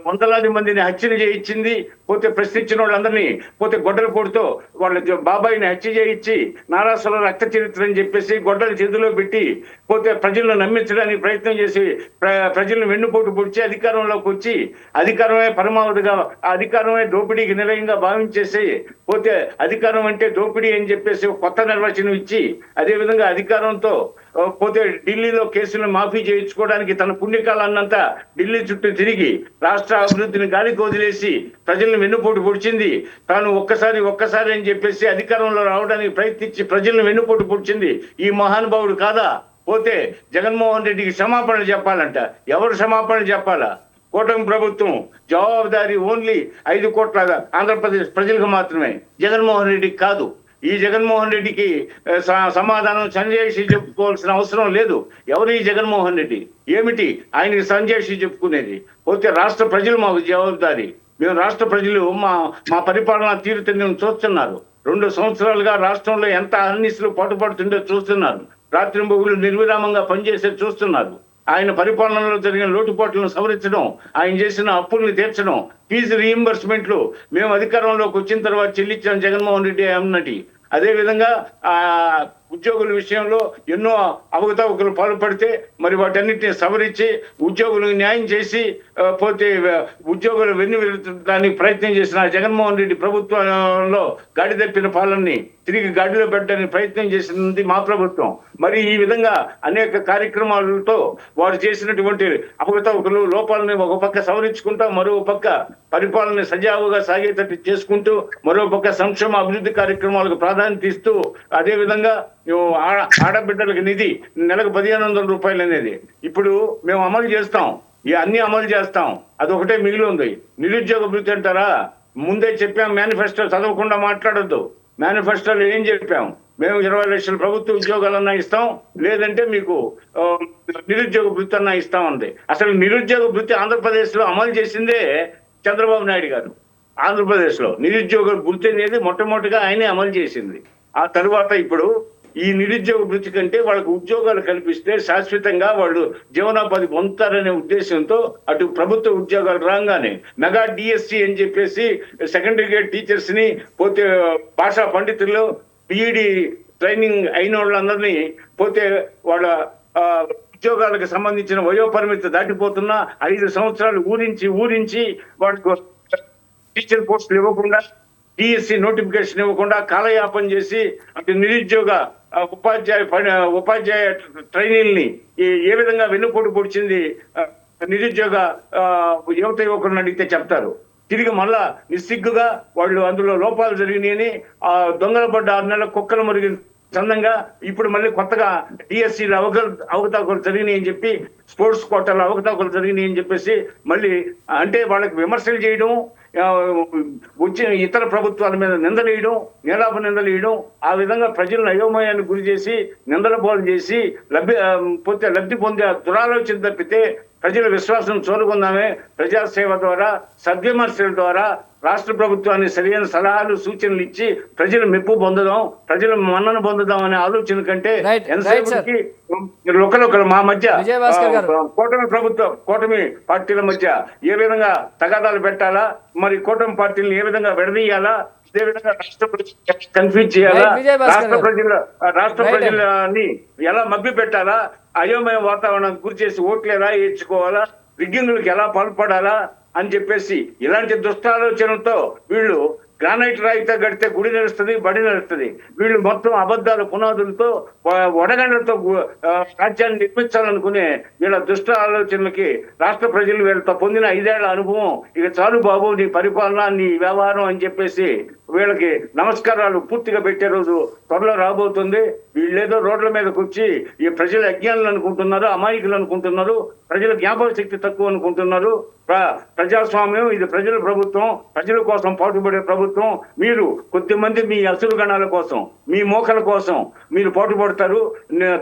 వందలాది మందిని హత్యలు చేయించింది, పోతే ప్రశ్నించిన వాళ్ళందరినీ పోతే గొడ్డల పొడితో వాళ్ళ బాబాయిని హత్య చేయించి నారాసుల రక్త చరిత్ర అని చెప్పేసి గొడ్డల చేతిలో పెట్టి పోతే ప్రజలను నమ్మించడానికి ప్రయత్నం చేసి ప్రజలను వెన్నుపోటు పొడిచి అధికారంలోకి వచ్చి అధికారమే పరమావధిగా అధికారమే దోపిడీకి నిలయంగా భావించేసి పోతే అధికారం అంటే దోపిడీ అని చెప్పేసి కొత్త నిర్వచనం ఇచ్చి అదేవిధంగా అధికారంతో పోతే ఢిల్లీలో కేసులను మాఫీ చేయించుకోవడానికి తన పుణ్యకాలన్నంతా ఢిల్లీ చుట్టూ తిరిగి రాష్ట్ర అభివృద్ధిని గాలికి వదిలేసి ప్రజలను వెన్నుపోటు పొడిచింది. తాను ఒక్కసారి అని చెప్పేసి అధికారంలో రావడానికి ప్రయత్నించి ప్రజలను వెన్నుపోటు పొడిచింది ఈ మహానుభావుడు కాదా. పోతే జగన్మోహన్ రెడ్డికి క్షమాపణ చెప్పాలంట. ఎవరు క్షమాపణ చెప్పాలా? కూటమి ప్రభుత్వం జవాబుదారీ ఓన్లీ 5 కోట్ల ఆంధ్రప్రదేశ్ ప్రజలకు మాత్రమే, జగన్మోహన్ రెడ్డికి కాదు. ఈ జగన్మోహన్ రెడ్డికి సమాధానం సంజయ్ చెప్పుకోవాల్సిన అవసరం లేదు. ఎవరు ఈ జగన్మోహన్ రెడ్డి? ఏమిటి ఆయనకి సంజయ్ చెప్పుకునేది? పోతే రాష్ట్ర ప్రజలు మాకు జవాబుదారీ. మేము రాష్ట్ర ప్రజలు మా పరిపాలన తీరుతెన్నులను చూస్తున్నారు. 2 సంవత్సరాలుగా రాష్ట్రంలో ఎంత అహర్నిశలు పాటుపడుతుందో చూస్తున్నారు. రాత్రింబగులు నిర్విరామంగా పనిచేసే చూస్తున్నారు. ఆయన పరిపాలనలో జరిగిన లోటుపాట్లను సవరించడం, ఆయన చేసిన అప్పుల్ని తీర్చడం, ఫీజు రీయింబర్స్మెంట్లు మేము అధికారంలోకి వచ్చిన తర్వాత చెల్లించాం జగన్మోహన్ రెడ్డి అన్నటి. అదేవిధంగా ఉద్యోగుల విషయంలో ఎన్నో అవకతవకలు పాల్పడితే మరి వాటన్నిటిని సవరించి ఉద్యోగులకు న్యాయం చేసి పోతే ఉద్యోగులు వెన్నువిరచడానికి ప్రయత్నం చేసిన జగన్మోహన్ రెడ్డి ప్రభుత్వంలో గాడి తప్పిన పాలనని తిరిగి గాడిలో పెట్టడానికి ప్రయత్నం చేసింది మా ప్రభుత్వం. మరి ఈ విధంగా అనేక కార్యక్రమాలతో వారు చేసినటువంటి అవకతవకలు లోపాలని ఒక పక్క సవరించుకుంటా, మరో పక్క పరిపాలన సజావుగా సాగేటట్టు చేసుకుంటూ, మరో పక్క సంక్షేమ అభివృద్ధి కార్యక్రమాలకు ప్రాధాన్యత ఇస్తూ, అదే విధంగా ఆడబిడ్డలకు నిధి నెలకు 1500 రూపాయలు అనేది ఇప్పుడు మేము అమలు చేస్తాం. అన్ని అమలు చేస్తాం. అదొకటే మిగిలి ఉంది. నిరుద్యోగ భృతి అంటారా? ముందే చెప్పాం, మేనిఫెస్టో చదవకుండా మాట్లాడొద్దు. మేనిఫెస్టోలో ఏం చెప్పాం? మేము 20 లక్షల ప్రభుత్వ ఉద్యోగాలన్నా ఇస్తాం, లేదంటే మీకు నిరుద్యోగ భృతి అన్నా ఇస్తాం అంది. అసలు నిరుద్యోగ భృతి ఆంధ్రప్రదేశ్ లో అమలు చేసిందే చంద్రబాబు నాయుడు గారు. ఆంధ్రప్రదేశ్ లో నిరుద్యోగ భృతి అనేది మొట్టమొదటిగా ఆయనే అమలు చేసింది. ఆ తర్వాత ఇప్పుడు ఈ నిరుద్యోగ భృతి కంటే వాళ్ళకు ఉద్యోగాలు కల్పిస్తే శాశ్వతంగా వాళ్ళు జీవనోపాధి పొందుతారనే ఉద్దేశంతో అటు ప్రభుత్వ ఉద్యోగాలు రాగానే మెగా డిఎస్సి అని చెప్పేసి సెకండరీ గ్రేడ్ టీచర్స్ ని, పోతే భాషా పండితులు, బిఈడి ట్రైనింగ్ అయిన వాళ్ళందరినీ పోతే వాళ్ళ ఉద్యోగాలకు సంబంధించిన వయోపరిమితి దాటిపోతున్నా 5 సంవత్సరాలు ఊరించి వాటికి టీచర్ పోస్టులు ఇవ్వకుండా, డిఎస్సి నోటిఫికేషన్ ఇవ్వకుండా కాలయాపన చేసి అటు నిరుద్యోగ ఉపాధ్యాయ ట్రైనీల్ని ఏ విధంగా వెన్నుపోటు పొడిచింది నిరుద్యోగ యువకులను అడిగితే చెప్తారు. తిరిగి మళ్ళా నిస్సిగ్గుగా వాళ్ళు అందులో లోపాలు జరిగినాయని దొంగల పడ్డ 6 నెలల కుక్కల మురిగిన సందంగా ఇప్పుడు మళ్ళీ కొత్తగా డిఎస్సీలు అవకతవకలు జరిగినాయి అని చెప్పి, స్పోర్ట్స్ కోటాలో అవకతవకలు జరిగినాయి అని చెప్పేసి మళ్ళీ అంటే వాళ్ళకి విమర్శలు చేయడం, వచ్చిన ఇతర ప్రభుత్వాల మీద నిందలేయడం, నేలాప నిందలేయడం, ఆ విధంగా ప్రజలను అయోమయానికి గురి చేసి నిందల బోధన చేసి లబ్ధి పొందే దురాలోచన తప్పితే ప్రజల విశ్వాసం చూరుకుందామే, ప్రజాసేవ ద్వారా సద్విమర్శల ద్వారా రాష్ట్ర ప్రభుత్వాన్ని సరైన సలహాలు సూచనలు ఇచ్చి ప్రజల మెప్పు పొందదాం, ప్రజల మన్నన పొందుదాం అనే ఆలోచన కంటే ఎంతసేపటికి ఒకరు మా మధ్య కూటమి పార్టీల మధ్య ఏ విధంగా తగాదాలు పెట్టాలా, మరి కూటమి పార్టీలను ఏ విధంగా విడదీయాలా, ఇదే విధంగా రాష్ట్ర ప్రజలు కన్ఫ్యూజ్ చేయాలా, రాష్ట్ర ప్రజలని ఎలా మభ్య పెట్టాలా, అయోమయ వాతావరణం గురి చేసి ఓట్లు ఎలా వేయించుకోవాలా, రిగ్గింగులకు ఎలా పాల్పడాలా అని చెప్పేసి ఇలాంటి దుష్టాలోచనలతో వీళ్ళు గ్రానైట్ రాయితో గడితే గుడి నడుస్తుంది, బడి నడుస్తుంది. వీళ్ళు మొత్తం అబద్ధాల పునాదులతో వడగండ్లతో రాజ్యాన్ని నిర్మించాలనుకునే వీళ్ళ దుష్ట ఆలోచనలకి రాష్ట్ర ప్రజలు వీళ్ళతో పొందిన 5 ఏళ్ల అనుభవం ఇక చాలు బాబు నీ పరిపాలన, నీ వ్యవహారం అని చెప్పేసి వీళ్ళకి నమస్కారాలు పూర్తిగా పెట్టే రోజు త్వరలో రాబోతుంది. వీళ్ళేదో రోడ్ల మీదకి వచ్చి ఈ ప్రజల అజ్ఞానులు అనుకుంటున్నారు, అమాయకులు అనుకుంటున్నారు, ప్రజల జ్ఞాపక శక్తి తక్కువ అనుకుంటున్నారు. ప్రజాస్వామ్యం ఇది ప్రజల ప్రభుత్వం, ప్రజల కోసం పాటుపడే ప్రభుత్వం. మీరు కొద్దిమంది మీ అసులు గణాల కోసం, మీ మోకల కోసం మీరు పాటుపడతారు.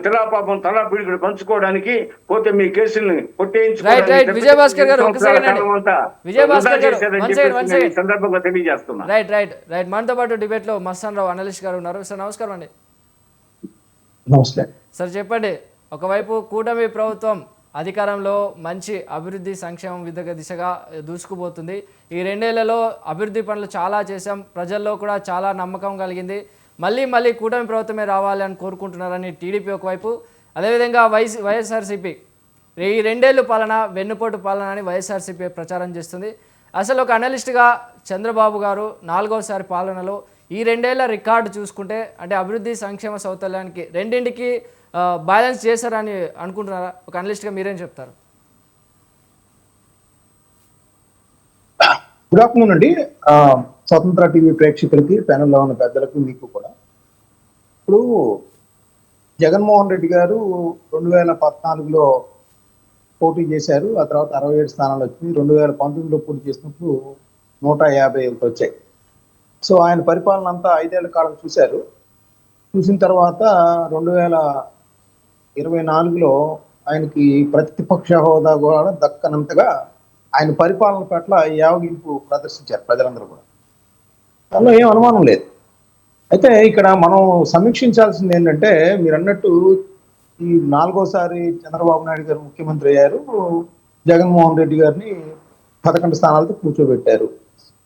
తిలాపాపం తలా పిడికిడు పంచుకోవడానికి పోతే మీ కేసుల్ని సందర్భంగా తెలియజేస్తున్నా. రైట్ మనతో పాటు డిబేట్ లో మస్తాన్ రావు అనలిస్ట్ గారు ఉన్నారు. సార్ నమస్కారం అండి. నమస్తే సార్ చెప్పండి, ఒకవైపు కూటమి ప్రభుత్వం అధికారంలో మంచి అభివృద్ధి సంక్షేమం దిశగా దూసుకుపోతుంది. ఈ 2 ఏళ్లలో అభివృద్ధి పనులు చాలా చేశాం, ప్రజల్లో కూడా చాలా నమ్మకం కలిగింది, మళ్ళీ కూటమి ప్రభుత్వమే రావాలి అని కోరుకుంటున్నారని టీడీపీ ఒకవైపు, అదేవిధంగా వైఎస్ఆర్సీపీ ఈ 2 ఏళ్ళు పాలన వెన్నుపోటు పాలన అని వైఎస్ఆర్సీపీ ప్రచారం చేస్తుంది. అసలు ఒక అనలిస్ట్గా చంద్రబాబు గారు 4వసారి పాలనలో ఈ 2 ఏళ్ల రికార్డు చూసుకుంటే అంటే అభివృద్ధి సంక్షేమ సౌకర్యానికి రెండింటికి బ్యాలెన్స్ చేశారని అనుకుంటున్నారా? ఒక అనలిస్ట్గా మీరేం చెప్తారు? గుడ్ ఆఫ్టర్నూన్ అండి. స్వతంత్ర టీవీ ప్రేక్షకులకి, ప్యానెల్లో ఉన్న పెద్దలకు, మీకు కూడా. ఇప్పుడు జగన్మోహన్ రెడ్డి గారు 2014లో పోటీ చేశారు. ఆ తర్వాత 67 స్థానాలు వచ్చింది. 2019లో పోటీ చేసినప్పుడు 150 వచ్చాయి. సో ఆయన పరిపాలన అంతా 5 ఏళ్ల కాలం చూశారు. చూసిన తర్వాత 2024లో ఆయనకి ప్రతిపక్ష హోదా కూడా దక్కనంతగా ఆయన పరిపాలన పట్ల యావగింపు ప్రదర్శించారు ప్రజలందరూ కూడా. దానిలో ఏం అనుమానం లేదు. అయితే ఇక్కడ మనం సమీక్షించాల్సింది ఏంటంటే, మీరు అన్నట్టు ఈ 4వసారి చంద్రబాబు నాయుడు గారు ముఖ్యమంత్రి అయ్యారు. జగన్మోహన్ రెడ్డి గారిని 11 స్థానాలతో కూర్చోబెట్టారు.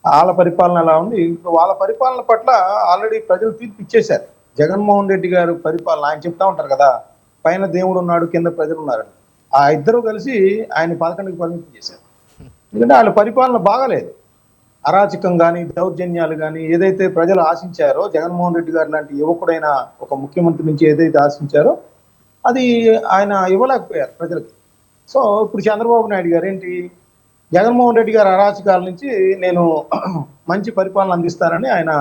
వాళ్ళ పరిపాలన ఎలా ఉంది? వాళ్ళ పరిపాలన పట్ల ఆల్రెడీ ప్రజలు తీర్పు ఇచ్చేశారు. జగన్మోహన్ రెడ్డి గారు పరిపాలన, ఆయన చెప్తా ఉంటారు కదా, పైన దేవుడు ఉన్నాడు, కింద ప్రజలు ఉన్నారని. ఆ ఇద్దరు కలిసి ఆయన 11కి పరిమితం చేశారు. ఎందుకంటే వాళ్ళ పరిపాలన బాగాలేదు. అరాచకం కానీ, దౌర్జన్యాలు కానీ, ఏదైతే ప్రజలు ఆశించారో, జగన్మోహన్ రెడ్డి గారు లాంటి యువకుడైన ఒక ముఖ్యమంత్రి నుంచి ఏదైతే ఆశించారో అది ఆయన ఇవ్వలేకపోయారు ప్రజలకి. సో ఇప్పుడు చంద్రబాబు నాయుడు గారు ఏంటి, జగన్మోహన్ రెడ్డి గారు అరాచకాల నుంచి నేను మంచి పరిపాలన అందిస్తానని ఆయన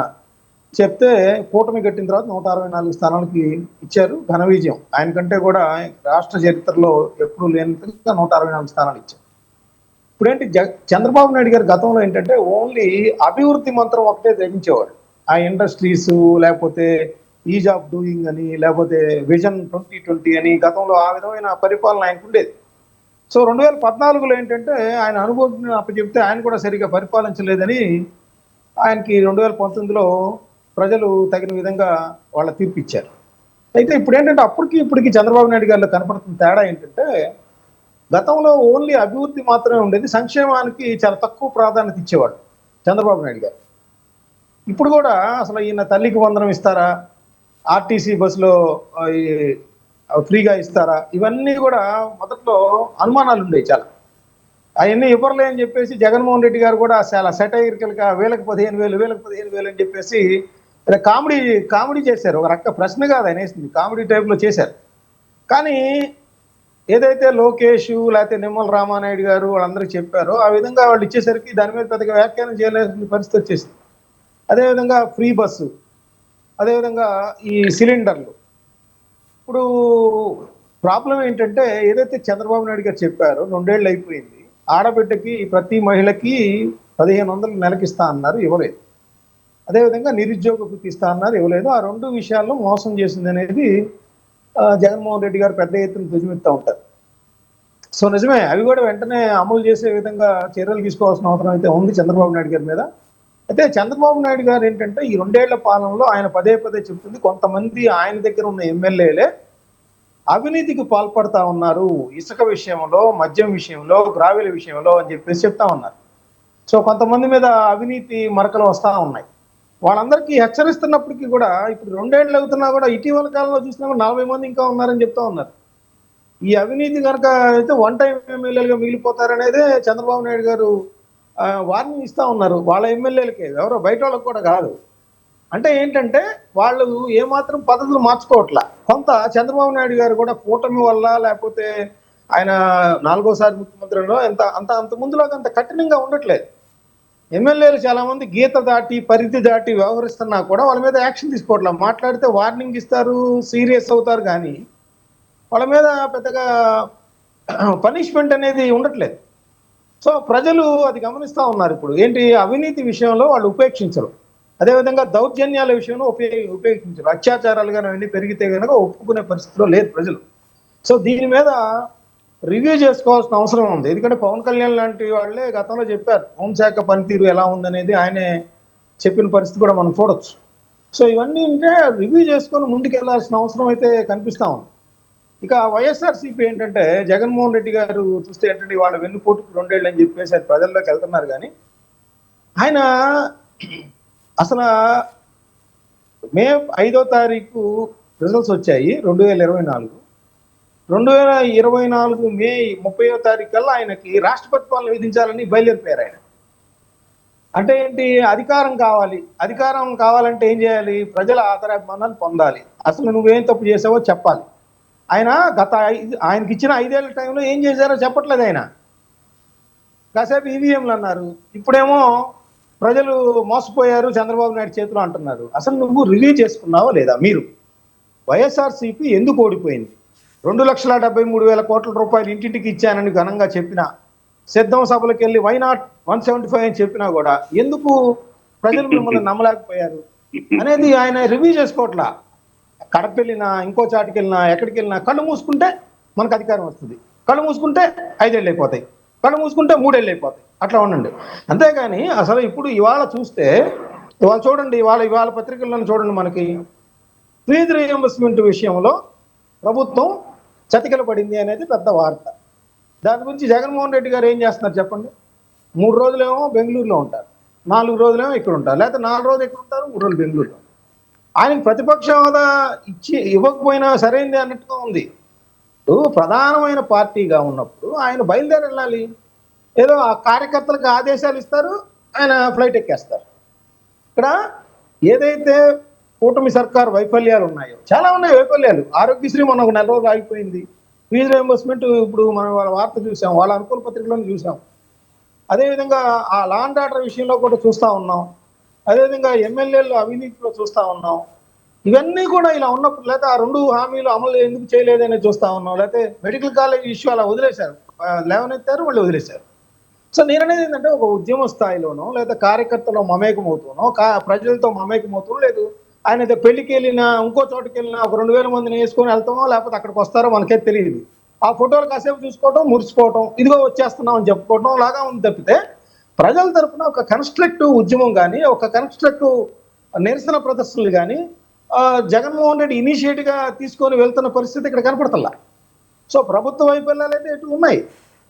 చెప్తే, కూటమి కట్టిన తర్వాత 164 స్థానాలకి ఇచ్చారు. ఘన విజయం. ఆయన కంటే కూడా రాష్ట్ర చరిత్రలో ఎప్పుడూ లేనంతగా 164 స్థానాలు ఇచ్చారు. ఇప్పుడేంటి, చంద్రబాబు నాయుడు గారు గతంలో ఏంటంటే ఓన్లీ అభివృద్ధి మంత్రం ఒకటే గ్రహించేవాడు. ఆ ఇండస్ట్రీస్, లేకపోతే ఈజ్ ఆఫ్ డూయింగ్ అని, లేకపోతే విజన్ 2020 అని, గతంలో ఆ విధమైన పరిపాలన ఆయనకు ఉండేది. సో 2014లో ఏంటంటే ఆయన అనుభవం అప్పచెప్తే ఆయన కూడా సరిగా పరిపాలించలేదని ఆయనకి 2019లో ప్రజలు తగిన విధంగా వాళ్ళ తీర్పు ఇచ్చారు. అయితే ఇప్పుడు ఏంటంటే ఇప్పటికి చంద్రబాబు నాయుడు గారిలో కనపడుతున్న తేడా ఏంటంటే, గతంలో ఓన్లీ అభివృద్ధి మాత్రమే ఉండేది, సంక్షేమానికి చాలా తక్కువ ప్రాధాన్యత ఇచ్చేవాడు చంద్రబాబు నాయుడు గారు. ఇప్పుడు కూడా అసలు ఈయన తల్లికి వందనం ఇస్తారా, ఆర్టీసీ బస్సులో ఫ్రీగా ఇస్తారా, ఇవన్నీ కూడా మొదట్లో అనుమానాలు ఉండేవి చాలా. అవన్నీ ఇవ్వరులే అని చెప్పేసి జగన్మోహన్ రెడ్డి గారు కూడా చాలా సెటైరికల్గా వీళ్ళకి 15,000 అని చెప్పేసి కామెడీ చేశారు. ఒక రక ప్రశ్న కాదు ఆయన వేసింది, కామెడీ టైప్లో చేశారు. కానీ ఏదైతే లోకేష్ లేకపోతే నిమ్మల రామానాయుడు గారు వాళ్ళందరికీ చెప్పారో ఆ విధంగా వాళ్ళు ఇచ్చేసరికి దాని మీద పెద్దగా వ్యాఖ్యానం చేయలేని పరిస్థితి వచ్చేసింది. అదేవిధంగా ఫ్రీ బస్సు, అదేవిధంగా ఈ సిలిండర్లు. ఇప్పుడు ప్రాబ్లం ఏంటంటే ఏదైతే చంద్రబాబు నాయుడు గారు చెప్పారో 2 ఏళ్ళు అయిపోయింది. ఆడబిడ్డకి ప్రతి మహిళకి 1500 నెలకిస్తా అన్నారు, ఇవ్వలేదు. అదేవిధంగా నిరుద్యోగ వృత్తి ఇస్తా అన్నారు, ఇవ్వలేదు. ఆ 2 విషయాల్లో మోసం చేసింది అనేది జగన్మోహన్ రెడ్డి గారు పెద్ద ఎత్తున రుజుమెత్తా ఉంటారు. సో నిజమే, అవి కూడా వెంటనే అమలు చేసే విధంగా చర్యలు తీసుకోవాల్సిన అవసరం అయితే ఉంది చంద్రబాబు నాయుడు గారి మీద. అయితే చంద్రబాబు నాయుడు గారు ఏంటంటే ఈ 2 ఏళ్ల పాలనలో ఆయన పదే పదే చెప్తుంది, కొంతమంది ఆయన దగ్గర ఉన్న ఎమ్మెల్యేలే అవినీతికి పాల్పడతా ఉన్నారు, ఇసుక విషయంలో, మద్యం విషయంలో, గ్రావెల విషయంలో అని చెప్పేసి చెప్తా ఉన్నారు. సో కొంతమంది మీద అవినీతి మరకలు వస్తా ఉన్నాయి. వాళ్ళందరికీ హెచ్చరిస్తున్నప్పటికీ కూడా ఇప్పుడు 2 ఏళ్ళు అవుతున్నా కూడా ఇటీవల కాలంలో చూసినా కూడా 40 మంది ఇంకా ఉన్నారని చెప్తా ఉన్నారు. ఈ అవినీతి కనుక అయితే వన్ టైం ఎమ్మెల్యేలుగా మిగిలిపోతారనేదే చంద్రబాబు నాయుడు గారు వార్నింగ్ ఇస్తా ఉన్నారు వాళ్ళ ఎమ్మెల్యేలకే, ఎవరో బయట వాళ్ళకి కూడా కాదు. అంటే ఏంటంటే వాళ్ళు ఏమాత్రం పద్ధతులు మార్చుకోవట్లా. కొంత చంద్రబాబు నాయుడు గారు కూడా కూటమి వల్ల, లేకపోతే ఆయన 4వ సారి ముఖ్యమంత్రిలో అంత ముందులాగా అంత కఠినంగా ఉండట్లేదు. ఎమ్మెల్యేలు చాలా మంది గీత దాటి, పరిధి దాటి వ్యవహరిస్తున్నా కూడా వాళ్ళ మీద యాక్షన్ తీసుకోవట్లా. మాట్లాడితే వార్నింగ్ ఇస్తారు, సీరియస్ అవుతారు, కానీ వాళ్ళ మీద పెద్దగా పనిష్మెంట్ అనేది ఉండట్లేదు. సో ప్రజలు అది గమనిస్తా ఉన్నారు. ఇప్పుడు ఏంటి, అవినీతి విషయంలో వాళ్ళు ఉపేక్షించరు, అదేవిధంగా దౌర్జన్యాల విషయంలో ఉపయోగించరు. అత్యాచారాలు కానీ అవన్నీ పెరిగితే కనుక ఒప్పుకునే పరిస్థితిలో లేదు ప్రజలు. సో దీని మీద రివ్యూ చేసుకోవాల్సిన అవసరం ఉంది. ఎందుకంటే పవన్ కళ్యాణ్ లాంటి వాళ్ళే గతంలో చెప్పారు హోంశాఖ పనితీరు ఎలా ఉందనేది, ఆయనే చెప్పిన పరిస్థితి కూడా మనం చూడొచ్చు. సో ఇవన్నీ అంటే రివ్యూ చేసుకొని ముందుకు వెళ్లాల్సిన అవసరం అయితే కనిపిస్తా ఉంది. ఇక వైఎస్ఆర్సీపీ ఏంటంటే జగన్మోహన్ రెడ్డి గారు చూస్తే ఏంటంటే వాళ్ళ వెన్నుపోటుకు 2 ఏళ్ళు అని చెప్పేసి అది ప్రజల్లోకి వెళ్తున్నారు, కానీ ఆయన అసలు మే 5వ తారీఖు రిజల్ట్స్ వచ్చాయి 2024. 2024 మే 30వ తారీఖు కల్లా ఆయనకి రాష్ట్రపతి పాలన విధించాలని బయలుదేరిపోయారు ఆయన. అంటే ఏంటి, అధికారం కావాలి. అధికారం కావాలంటే ఏం చేయాలి, ప్రజల ఆదరాభిమానాలు పొందాలి, అసలు నువ్వేం తప్పు చేసావో చెప్పాలి. ఆయన ఆయనకి ఇచ్చిన 5 ఏళ్ల టైంలో ఏం చేశారో చెప్పట్లేదు ఆయన. కాసేపు ఈవీఎంలు అన్నారు, ఇప్పుడేమో ప్రజలు మోసపోయారు చంద్రబాబు నాయుడు చేతిలో అంటున్నారు. అసలు నువ్వు రివ్యూ చేసుకున్నావా లేదా? మీరు వైఎస్ఆర్సీపీ ఎందుకు ఓడిపోయింది? 2,73,000 కోట్ల రూపాయలు ఇంటింటికి ఇచ్చానని ఘనంగా చెప్పిన, సిద్ధం సభలకు వెళ్ళి వై నాట్ 175 అని చెప్పినా కూడా ఎందుకు ప్రజలు మిమ్మల్ని నమ్మలేకపోయారు అనేది ఆయన రివ్యూ చేసుకోవట్లా. కడప వెళ్ళినా, ఇంకో చాటుకి వెళ్ళినా, ఎక్కడికి వెళ్ళినా కళ్ళు మూసుకుంటే మనకు అధికారం వస్తుంది, కళ్ళు మూసుకుంటే 5 ఏళ్ళు అయిపోతాయి, కళ్ళు మూసుకుంటే 3 ఏళ్ళు అయిపోతాయి, అట్లా ఉండండి. అంతేగాని అసలు ఇప్పుడు ఇవాళ చూస్తే, ఇవాళ చూడండి, ఇవాళ పత్రికలను చూడండి, మనకి ఫీజు రీయింబర్స్మెంట్ విషయంలో ప్రభుత్వం చతికిల పడింది అనేది పెద్ద వార్త. దాని గురించి జగన్మోహన్ రెడ్డి గారు ఏం చేస్తున్నారు చెప్పండి? 3 రోజులేమో బెంగళూరులో ఉంటారు, 4 రోజులేమో ఇక్కడ ఉంటారు, లేకపోతే 4 రోజులు ఇక్కడ ఉంటారు, 3 రోజులు బెంగళూరులో. ఆయనకి ప్రతిపక్ష హోదా ఇవ్వకపోయినా సరైంది అన్నట్టుగా ఉంది. ప్రధానమైన పార్టీగా ఉన్నప్పుడు ఆయన బయలుదేరి వెళ్ళాలి. ఏదో ఆ కార్యకర్తలకు ఆదేశాలు ఇస్తారు, ఆయన ఫ్లైట్ ఎక్కేస్తారు. ఇక్కడ ఏదైతే కూటమి సర్కార్ వైఫల్యాలు ఉన్నాయో, చాలా ఉన్నాయి వైఫల్యాలు. ఆరోగ్యశ్రీ మొన్న 1 నెల రోజులు ఆగిపోయింది. ఫీజు రీయింబర్స్మెంట్ ఇప్పుడు మనం వాళ్ళ వార్త చూసాం, వాళ్ళ అనుకూల పత్రికలను చూసాం. అదేవిధంగా ఆ లా అండ్ ఆర్డర్ విషయంలో కూడా చూస్తూ ఉన్నాం. అదేవిధంగా ఎమ్మెల్యేలు అవినీతిలో చూస్తూ ఉన్నాం. ఇవన్నీ కూడా ఇలా ఉన్నప్పుడు, లేకపోతే ఆ 2 హామీలు అమలు ఎందుకు చేయలేదని చూస్తూ ఉన్నాం. లేకపోతే మెడికల్ కాలేజ్ ఇష్యూ అలా వదిలేశారు, లేవనెత్తారు, మళ్ళీ వదిలేశారు. సో నేను అనేది ఏంటంటే, ఒక ఉద్యమ స్థాయిలోనో లేదా కార్యకర్తలో మమేకమవుతానో, ప్రజలతో మమేకమవుతానో, లేదు ఆయన పెళ్లికి వెళ్ళినా, ఇంకో చోటుకి వెళ్ళినా ఒక 2,000 మందిని వేసుకొని వెళ్తామో, లేకపోతే అక్కడికి వస్తారో మనకే తెలియదు. ఆ ఫోటోలు కాసేపు చూసుకోవటం, మురిసిపోవటం, ఇదిగో వచ్చేస్తున్నాం అని చెప్పుకోవటం లాగా ఉంది తప్పితే, ప్రజల తరఫున ఒక కన్స్ట్రక్టివ్ ఉద్యమం కానీ, ఒక కన్స్ట్రక్టివ్ నిరసన ప్రదర్శనలు కానీ జగన్మోహన్ రెడ్డి ఇనిషియేటివ్గా తీసుకొని వెళ్తున్న పరిస్థితి ఇక్కడ కనపడతల్లా. సో ప్రభుత్వ వైఫల్యాలు అయితే ఎటు ఉన్నాయి,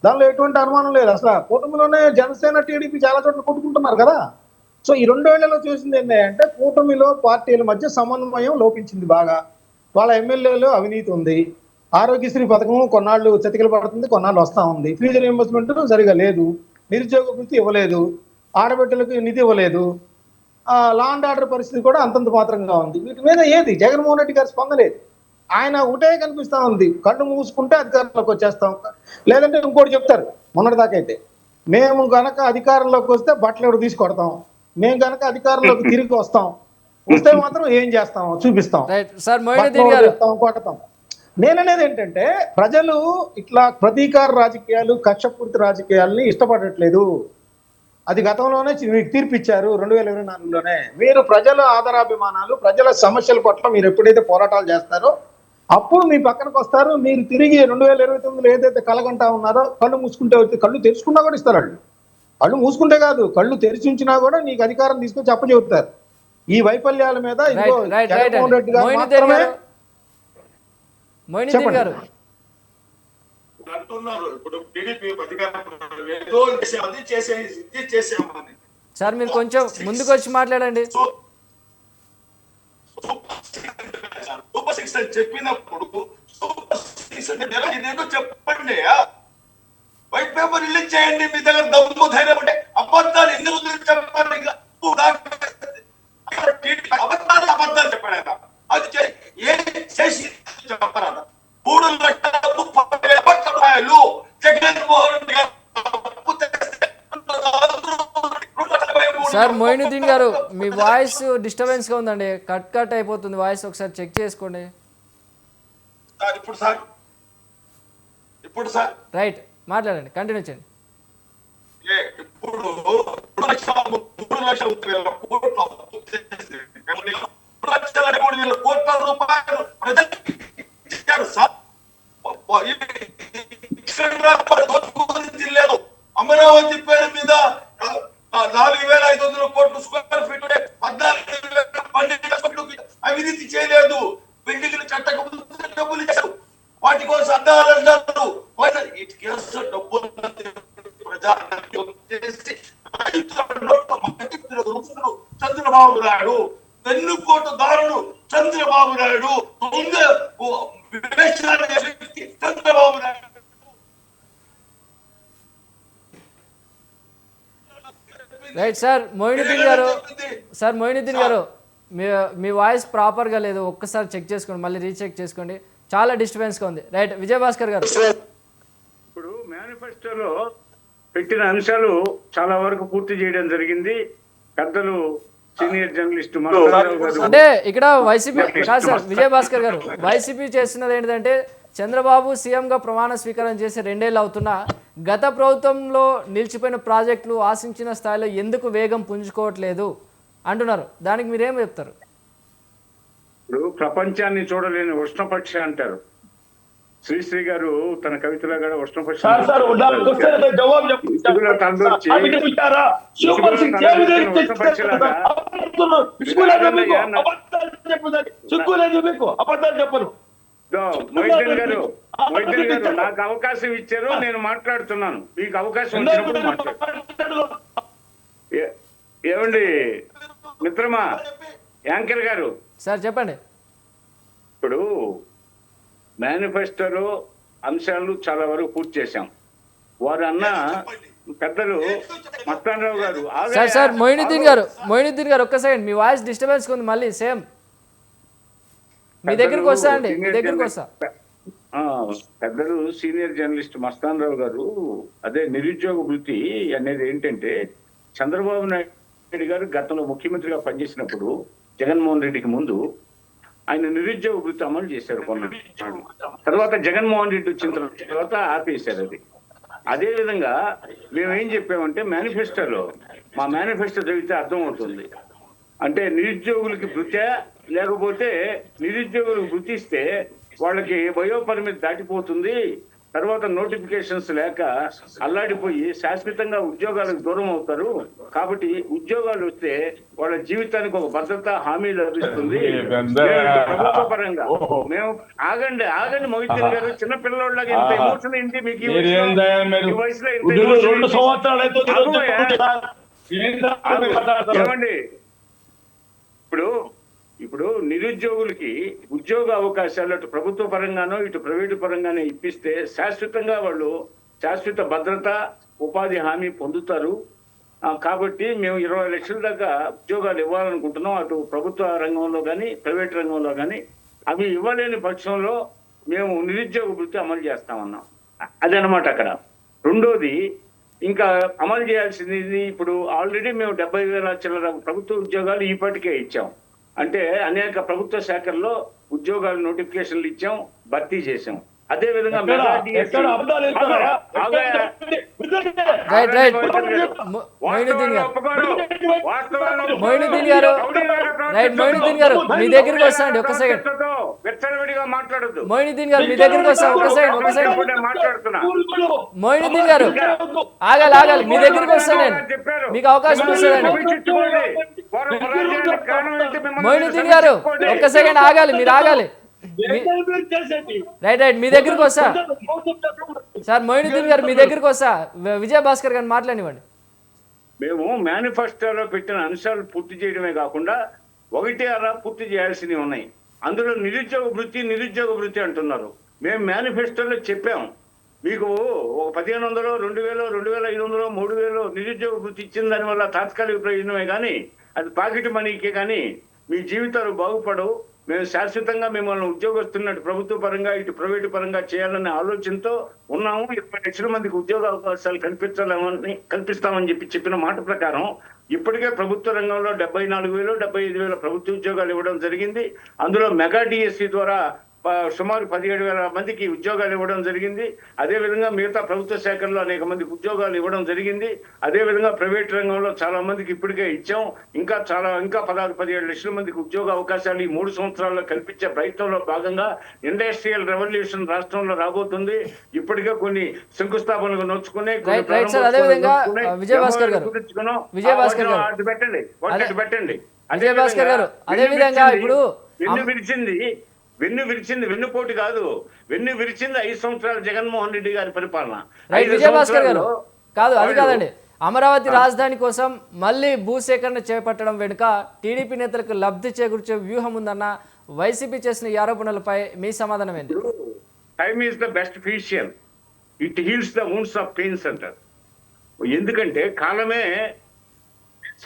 దానిలో ఎటువంటి అనుమానం లేదు. అసలు కూటమిలోనే జనసేన, టీడీపీ చాలా చోట్ల కొట్టుకుంటున్నారు కదా. సో ఈ 2 ఏళ్లలో చూసింది ఏంటంటే, కూటమిలో పార్టీల మధ్య సమన్వయం లోపించింది బాగా. వాళ్ళ ఎమ్మెల్యేలు అవినీతి ఉంది, ఆరోగ్యశ్రీ పథకం కొన్నాళ్ళు చతికిల పడుతుంది, కొన్నాళ్ళు వస్తూ ఉంది, ఫీజు రీయింబర్స్మెంట్ సరిగా లేదు, నిరుద్యోగ వృత్తి ఇవ్వలేదు, ఆడబిడ్డలకు నిధి ఇవ్వలేదు, లా అండ్ ఆర్డర్ పరిస్థితి కూడా అంతంత మాత్రంగా ఉంది. వీటి మీద ఏది జగన్మోహన్ రెడ్డి గారు స్పందలేదు. ఆయన ఒకటే కనిపిస్తా ఉంది, కళ్ళు మూసుకుంటే అధికారంలోకి వచ్చేస్తాం, లేదంటే ఇంకోటి చెప్తారు మొన్నటిదాకైతే, మేము కనుక అధికారంలోకి వస్తే బట్టలు ఎవరు తీసుకొడతాం, మేము కనుక అధికారంలోకి తిరిగి వస్తాం, వస్తే మాత్రం ఏం చేస్తాం చూపిస్తాం, రైట్ సార్ మొయినుద్దీన్ గారు కొడతాం. నేననేది ఏంటంటే ప్రజలు ఇట్లా ప్రతీకార రాజకీయాలు, కక్షపూర్తి రాజకీయాలని ఇష్టపడట్లేదు. అది గతంలోనే మీకు తీర్పిచ్చారు 2024లోనే. మీరు ప్రజల ఆదరాభిమానాలు, ప్రజల సమస్యల పట్ల మీరు ఎప్పుడైతే పోరాటాలు చేస్తారో అప్పుడు మీ పక్కనకు వస్తారు. మీరు తిరిగి 2029లో ఏదైతే కలగంటా ఉన్నారో కళ్ళు మూసుకుంటే వచ్చి, కళ్ళు తెరుచుకున్నా కూడా ఇస్తారు వాళ్ళు. కళ్ళు మూసుకుంటే కాదు, కళ్ళు తెరిచి ఉంచినా కూడా నీకు అధికారం తీసుకొని చెప్పచెబుతారు. ఈ వైఫల్యాల మీద ఇదిగో జగన్మోహన్ రెడ్డి గారు మాత్రమే మొయినుద్దీన్ గారు అంటున్నారు. ఇప్పుడు టీడీపీ అధికారం ఏదో అది చేసామని. సార్ మీరు కొంచెం ముందుకు వచ్చి మాట్లాడండి. సూపర్ 6 అని చెప్పినప్పుడు సూపర్ 6 అంటే ఇదేదో చెప్పండి. వైట్ పేపర్ రిలీజ్ చేయండి. మీ దగ్గర దమ్ము ధైర్యం ఉంటే అబద్ధాలు ఎందుకు చెప్పాలి? అబద్ధాలు చెప్పాడు. అది ఏం చేసి చెప్పరా? 3 లక్షల రూపాయలు జగన్మోహన్ రెడ్డి గారు సార్ మొయినుద్దీన్ గారు మీ వాయిస్ డిస్టర్బెన్స్ గా ఉందండి, కట్ కట్ అయిపోతుంది వాయిస్, ఒకసారి చెక్ చేసుకోండి. ఇప్పుడు సార్ రైట్ మాట్లాడండి, కంటిన్యూ చేయండి. ఇప్పుడు 3,03,00,000 కోట్ల రూపాయలు ప్రజలకు ఇచ్చారు సార్. లేదు, అమరావతి పేరు మీద 4,500 కోట్ల స్క్వేర్ ఫీట్ 14,000 కోట్లు అవినీతి చేయలేదు. బిల్డింగ్లు చట్టకు డబ్బులు ఇచ్చారు, వాటి కోసం అడ్డాలు అంటారు. డబ్బులు చంద్రబాబు నాయుడు, వెన్నుకోటదారుడు చంద్రబాబు నాయుడు, చంద్రబాబు నాయుడు. రైట్ సార్ మొయినుద్దీన్ గారు మీ వాయిస్ ప్రాపర్గా లేదు, ఒక్కసారి చెక్ చేసుకోండి, మళ్ళీ రీచెక్ చేసుకోండి, చాలా డిస్టర్బెన్స్గా ఉంది. రైట్ విజయభాస్కర్ గారు. ఇప్పుడు మేనిఫెస్టోలో పెట్టిన అంశాలు చాలా వరకు పూర్తి చేయడం జరిగింది. పెద్దలు సీనియర్ జర్నలిస్ట్ అంటే ఇక్కడ వైసీపీ కాదు సార్ విజయభాస్కర్ గారు, వైసీపీ చేస్తున్నది ఏంటంటే చంద్రబాబు సీఎంగా ప్రమాణ స్వీకారం చేసి 2 ఏళ్ళు అవుతున్నా గత ప్రభుత్వంలో నిలిచిపోయిన ప్రాజెక్టులు ఆశించిన స్థాయిలో ఎందుకు వేగం పుంజుకోవట్లేదు అంటున్నారు. దానికి మీరేం చెప్తారు? ఇప్పుడు ప్రపంచాన్ని చూడలేని ఉష్ణపక్షి అంటారు. శ్రీశ్రీ గారు తన కవితలో కూడా ఉష్ణపక్షి మొయిద్దీన్ గారు నాకు అవకాశం ఇచ్చారు, నేను మాట్లాడుతున్నాను. మీకు అవకాశం వచ్చినప్పుడు మాట్లాడు. ఏమండి మిత్రమా, యాంకర్ గారు సార్ చెప్పండి. ఇప్పుడు మేనిఫెస్టోలో అంశాలు చాలా వరకు పూర్తి చేశాం. వారు అన్న పెద్దలు మస్తానరావు గారు సార్ మొయినుద్దీన్ గారు ఒక్క సెకండ్, మీ వాయిస్ డిస్టర్బెన్స్ ఉంది, మళ్ళీ సేమ్ మీ దగ్గరికి వస్తా అండి, మీ దగ్గరికి వస్తా. పెద్దలు సీనియర్ జర్నలిస్ట్ మస్తానరావు గారు అదే నిరుద్యోగ వృత్తి అనేది ఏంటంటే, చంద్రబాబు నాయుడు గారు గతంలో ముఖ్యమంత్రిగా పనిచేసినప్పుడు జగన్మోహన్ రెడ్డికి ముందు ఆయన నిరుద్యోగ వృత్తి అమలు చేశారు కొన్నాడు. తర్వాత జగన్మోహన్ రెడ్డి వచ్చిన తర్వాత ఆపేశారు అది. అదేవిధంగా మేమేం చెప్పామంటే మేనిఫెస్టోలో, మా మేనిఫెస్టో చదివితే అర్థమవుతుంది. అంటే నిరుద్యోగులకి వృత్తి, లేకపోతే నిరుద్యోగులకు వృత్తి ఇస్తే వాళ్ళకి వయోపరిమితి దాటిపోతుంది, తర్వాత నోటిఫికేషన్స్ లేక అల్లాడిపోయి శాశ్వతంగా ఉద్యోగాలకు దూరం అవుతారు. కాబట్టి ఉద్యోగాలు వస్తే వాళ్ళ జీవితానికి ఒక భద్రత హామీ లభిస్తుంది. ప్రభుత్వ పరంగా మేము ఆగండి మొయిద్దీన్ గారు, చిన్న పిల్లలాగా ఇంత ఎమోషన్ ఏంటి మీకు? ఈ వయసులో ఏమండి? ఇప్పుడు నిరుద్యోగులకి ఉద్యోగ అవకాశాలు అటు ప్రభుత్వ పరంగానో ఇటు ప్రైవేటు పరంగానే ఇప్పిస్తే శాశ్వతంగా వాళ్ళు శాశ్వత భద్రత, ఉపాధి హామీ పొందుతారు. కాబట్టి మేము 20 లక్షల దాకా ఉద్యోగాలు ఇవ్వాలనుకుంటున్నాం, అటు ప్రభుత్వ రంగంలో కానీ ప్రైవేట్ రంగంలో కానీ. అవి ఇవ్వలేని పక్షంలో మేము నిరుద్యోగ వృత్తి అమలు చేస్తామన్నాం. అదనమాట అక్కడ. రెండోది, ఇంకా అమలు చేయాల్సింది ఇప్పుడు ఆల్రెడీ మేము 70,000 చిల్లర ప్రభుత్వ ఉద్యోగాలు ఈపాటికే ఇచ్చాం. అంటే అనేక ప్రభుత్వ శాఖల్లో ఉద్యోగాలు నోటిఫికేషన్లు ఇచ్చాం, భర్తీ చేశాం. అదే విధంగా మెగా డిఎస్సి ఎక్కడ అబద్ధాలు చెప్తారా? రైట్ రైట్ మొయినుద్దీన్ గారు మొయినుద్దీన్ గారు రైట్ మొయినుద్దీన్ గారు మీ దగ్గరికి వస్తాండి ఒక్క సెకండ్. వెచ్చలవిడిగా మాట్లాడద్దు. మొయినుద్దీన్ గారు మీ దగ్గరికి వస్తా ఒక్క సెకండ్ మాట్లాడుతున్నా. మొయినుద్దీన్ గారు ఆగాలి ఆగాలి మీ దగ్గరికి వస్తా నేను, మీకు అవకాశం వస్తుందండి. మొయినుద్దీన్ గారు ఒక్క సెకండ్ ఆగాలి, మీరు ఆగాలి. రైట్ రైట్ మీ దగ్గరికి వస్తా సార్. మొయినుద్దీన్ గారు మీ దగ్గరికి వస్తా, విజయ భాస్కర్ గారిని మాట్లాడివ్వండి. మేము మేనిఫెస్టోలో పెట్టిన అంశాలు పూర్తి చేయడమే కాకుండా ఒకటి అలా పూర్తి చేయాల్సినవి ఉన్నాయి. అందులో నిరుద్యోగ వృత్తి అంటున్నారు. మేము మేనిఫెస్టోలో చెప్పాం, మీకు ఒక 1500, 2000, 2500, 3000 నిరుద్యోగ వృత్తి ఇచ్చిన దాని వల్ల తాత్కాలిక ప్రయోజనమే కానీ అది పాకెట్ మనీకే కానీ మీ జీవితాలు బాగుపడవు. మేము శాశ్వతంగా మిమ్మల్ని ఉద్యోగస్తున్నట్టు ప్రభుత్వ పరంగా ఇటు ప్రైవేటు పరంగా చేయాలనే ఆలోచనతో ఉన్నాము. 20 లక్షల మందికి ఉద్యోగ అవకాశాలు కల్పిస్తామని చెప్పిన మాట ప్రకారం ఇప్పటికే ప్రభుత్వ రంగంలో 74,000, 75,000 ప్రభుత్వ ఉద్యోగాలు ఇవ్వడం జరిగింది. అందులో మెగా డిఎస్సి ద్వారా సుమారు 17,000 మందికి ఉద్యోగాలు ఇవ్వడం జరిగింది. అదేవిధంగా మిగతా ప్రభుత్వ శాఖల్లో అనేక మందికి ఉద్యోగాలు ఇవ్వడం జరిగింది. అదేవిధంగా ప్రైవేట్ రంగంలో చాలా మందికి ఇప్పటికే ఇచ్చాం. ఇంకా 16-17 లక్షల మందికి ఉద్యోగ అవకాశాలు ఈ 3 సంవత్సరాల్లో కల్పించే ప్రయత్నంలో భాగంగా ఇండస్ట్రియల్ రెవల్యూషన్ రాష్ట్రంలో రాబోతుంది. ఇప్పటికే కొన్ని శంకుస్థాపనలు నోచుకునే వెన్ను విరిచింది వెన్నుపోటు కాదు, వెన్ను విరిచింది 5 సంవత్సరాల జగన్మోహన్ రెడ్డి గారి పరిపాలన. విజయభాస్కర్ గారు కాదు అది కాదండి, అమరావతి రాజధాని కోసం మళ్ళీ భూసేకరణ చేపట్టడం వెనుక టీడీపీ నేతలకు లబ్ధి చేకూర్చే వ్యూహం ఉందన్న వైసీపీ చేసిన ఈ ఆరోపణలపై మీ సమాధానం ఏంటి? Time is the best physician, it heels the wounds of pains అంటారు. ఎందుకంటే కాలమే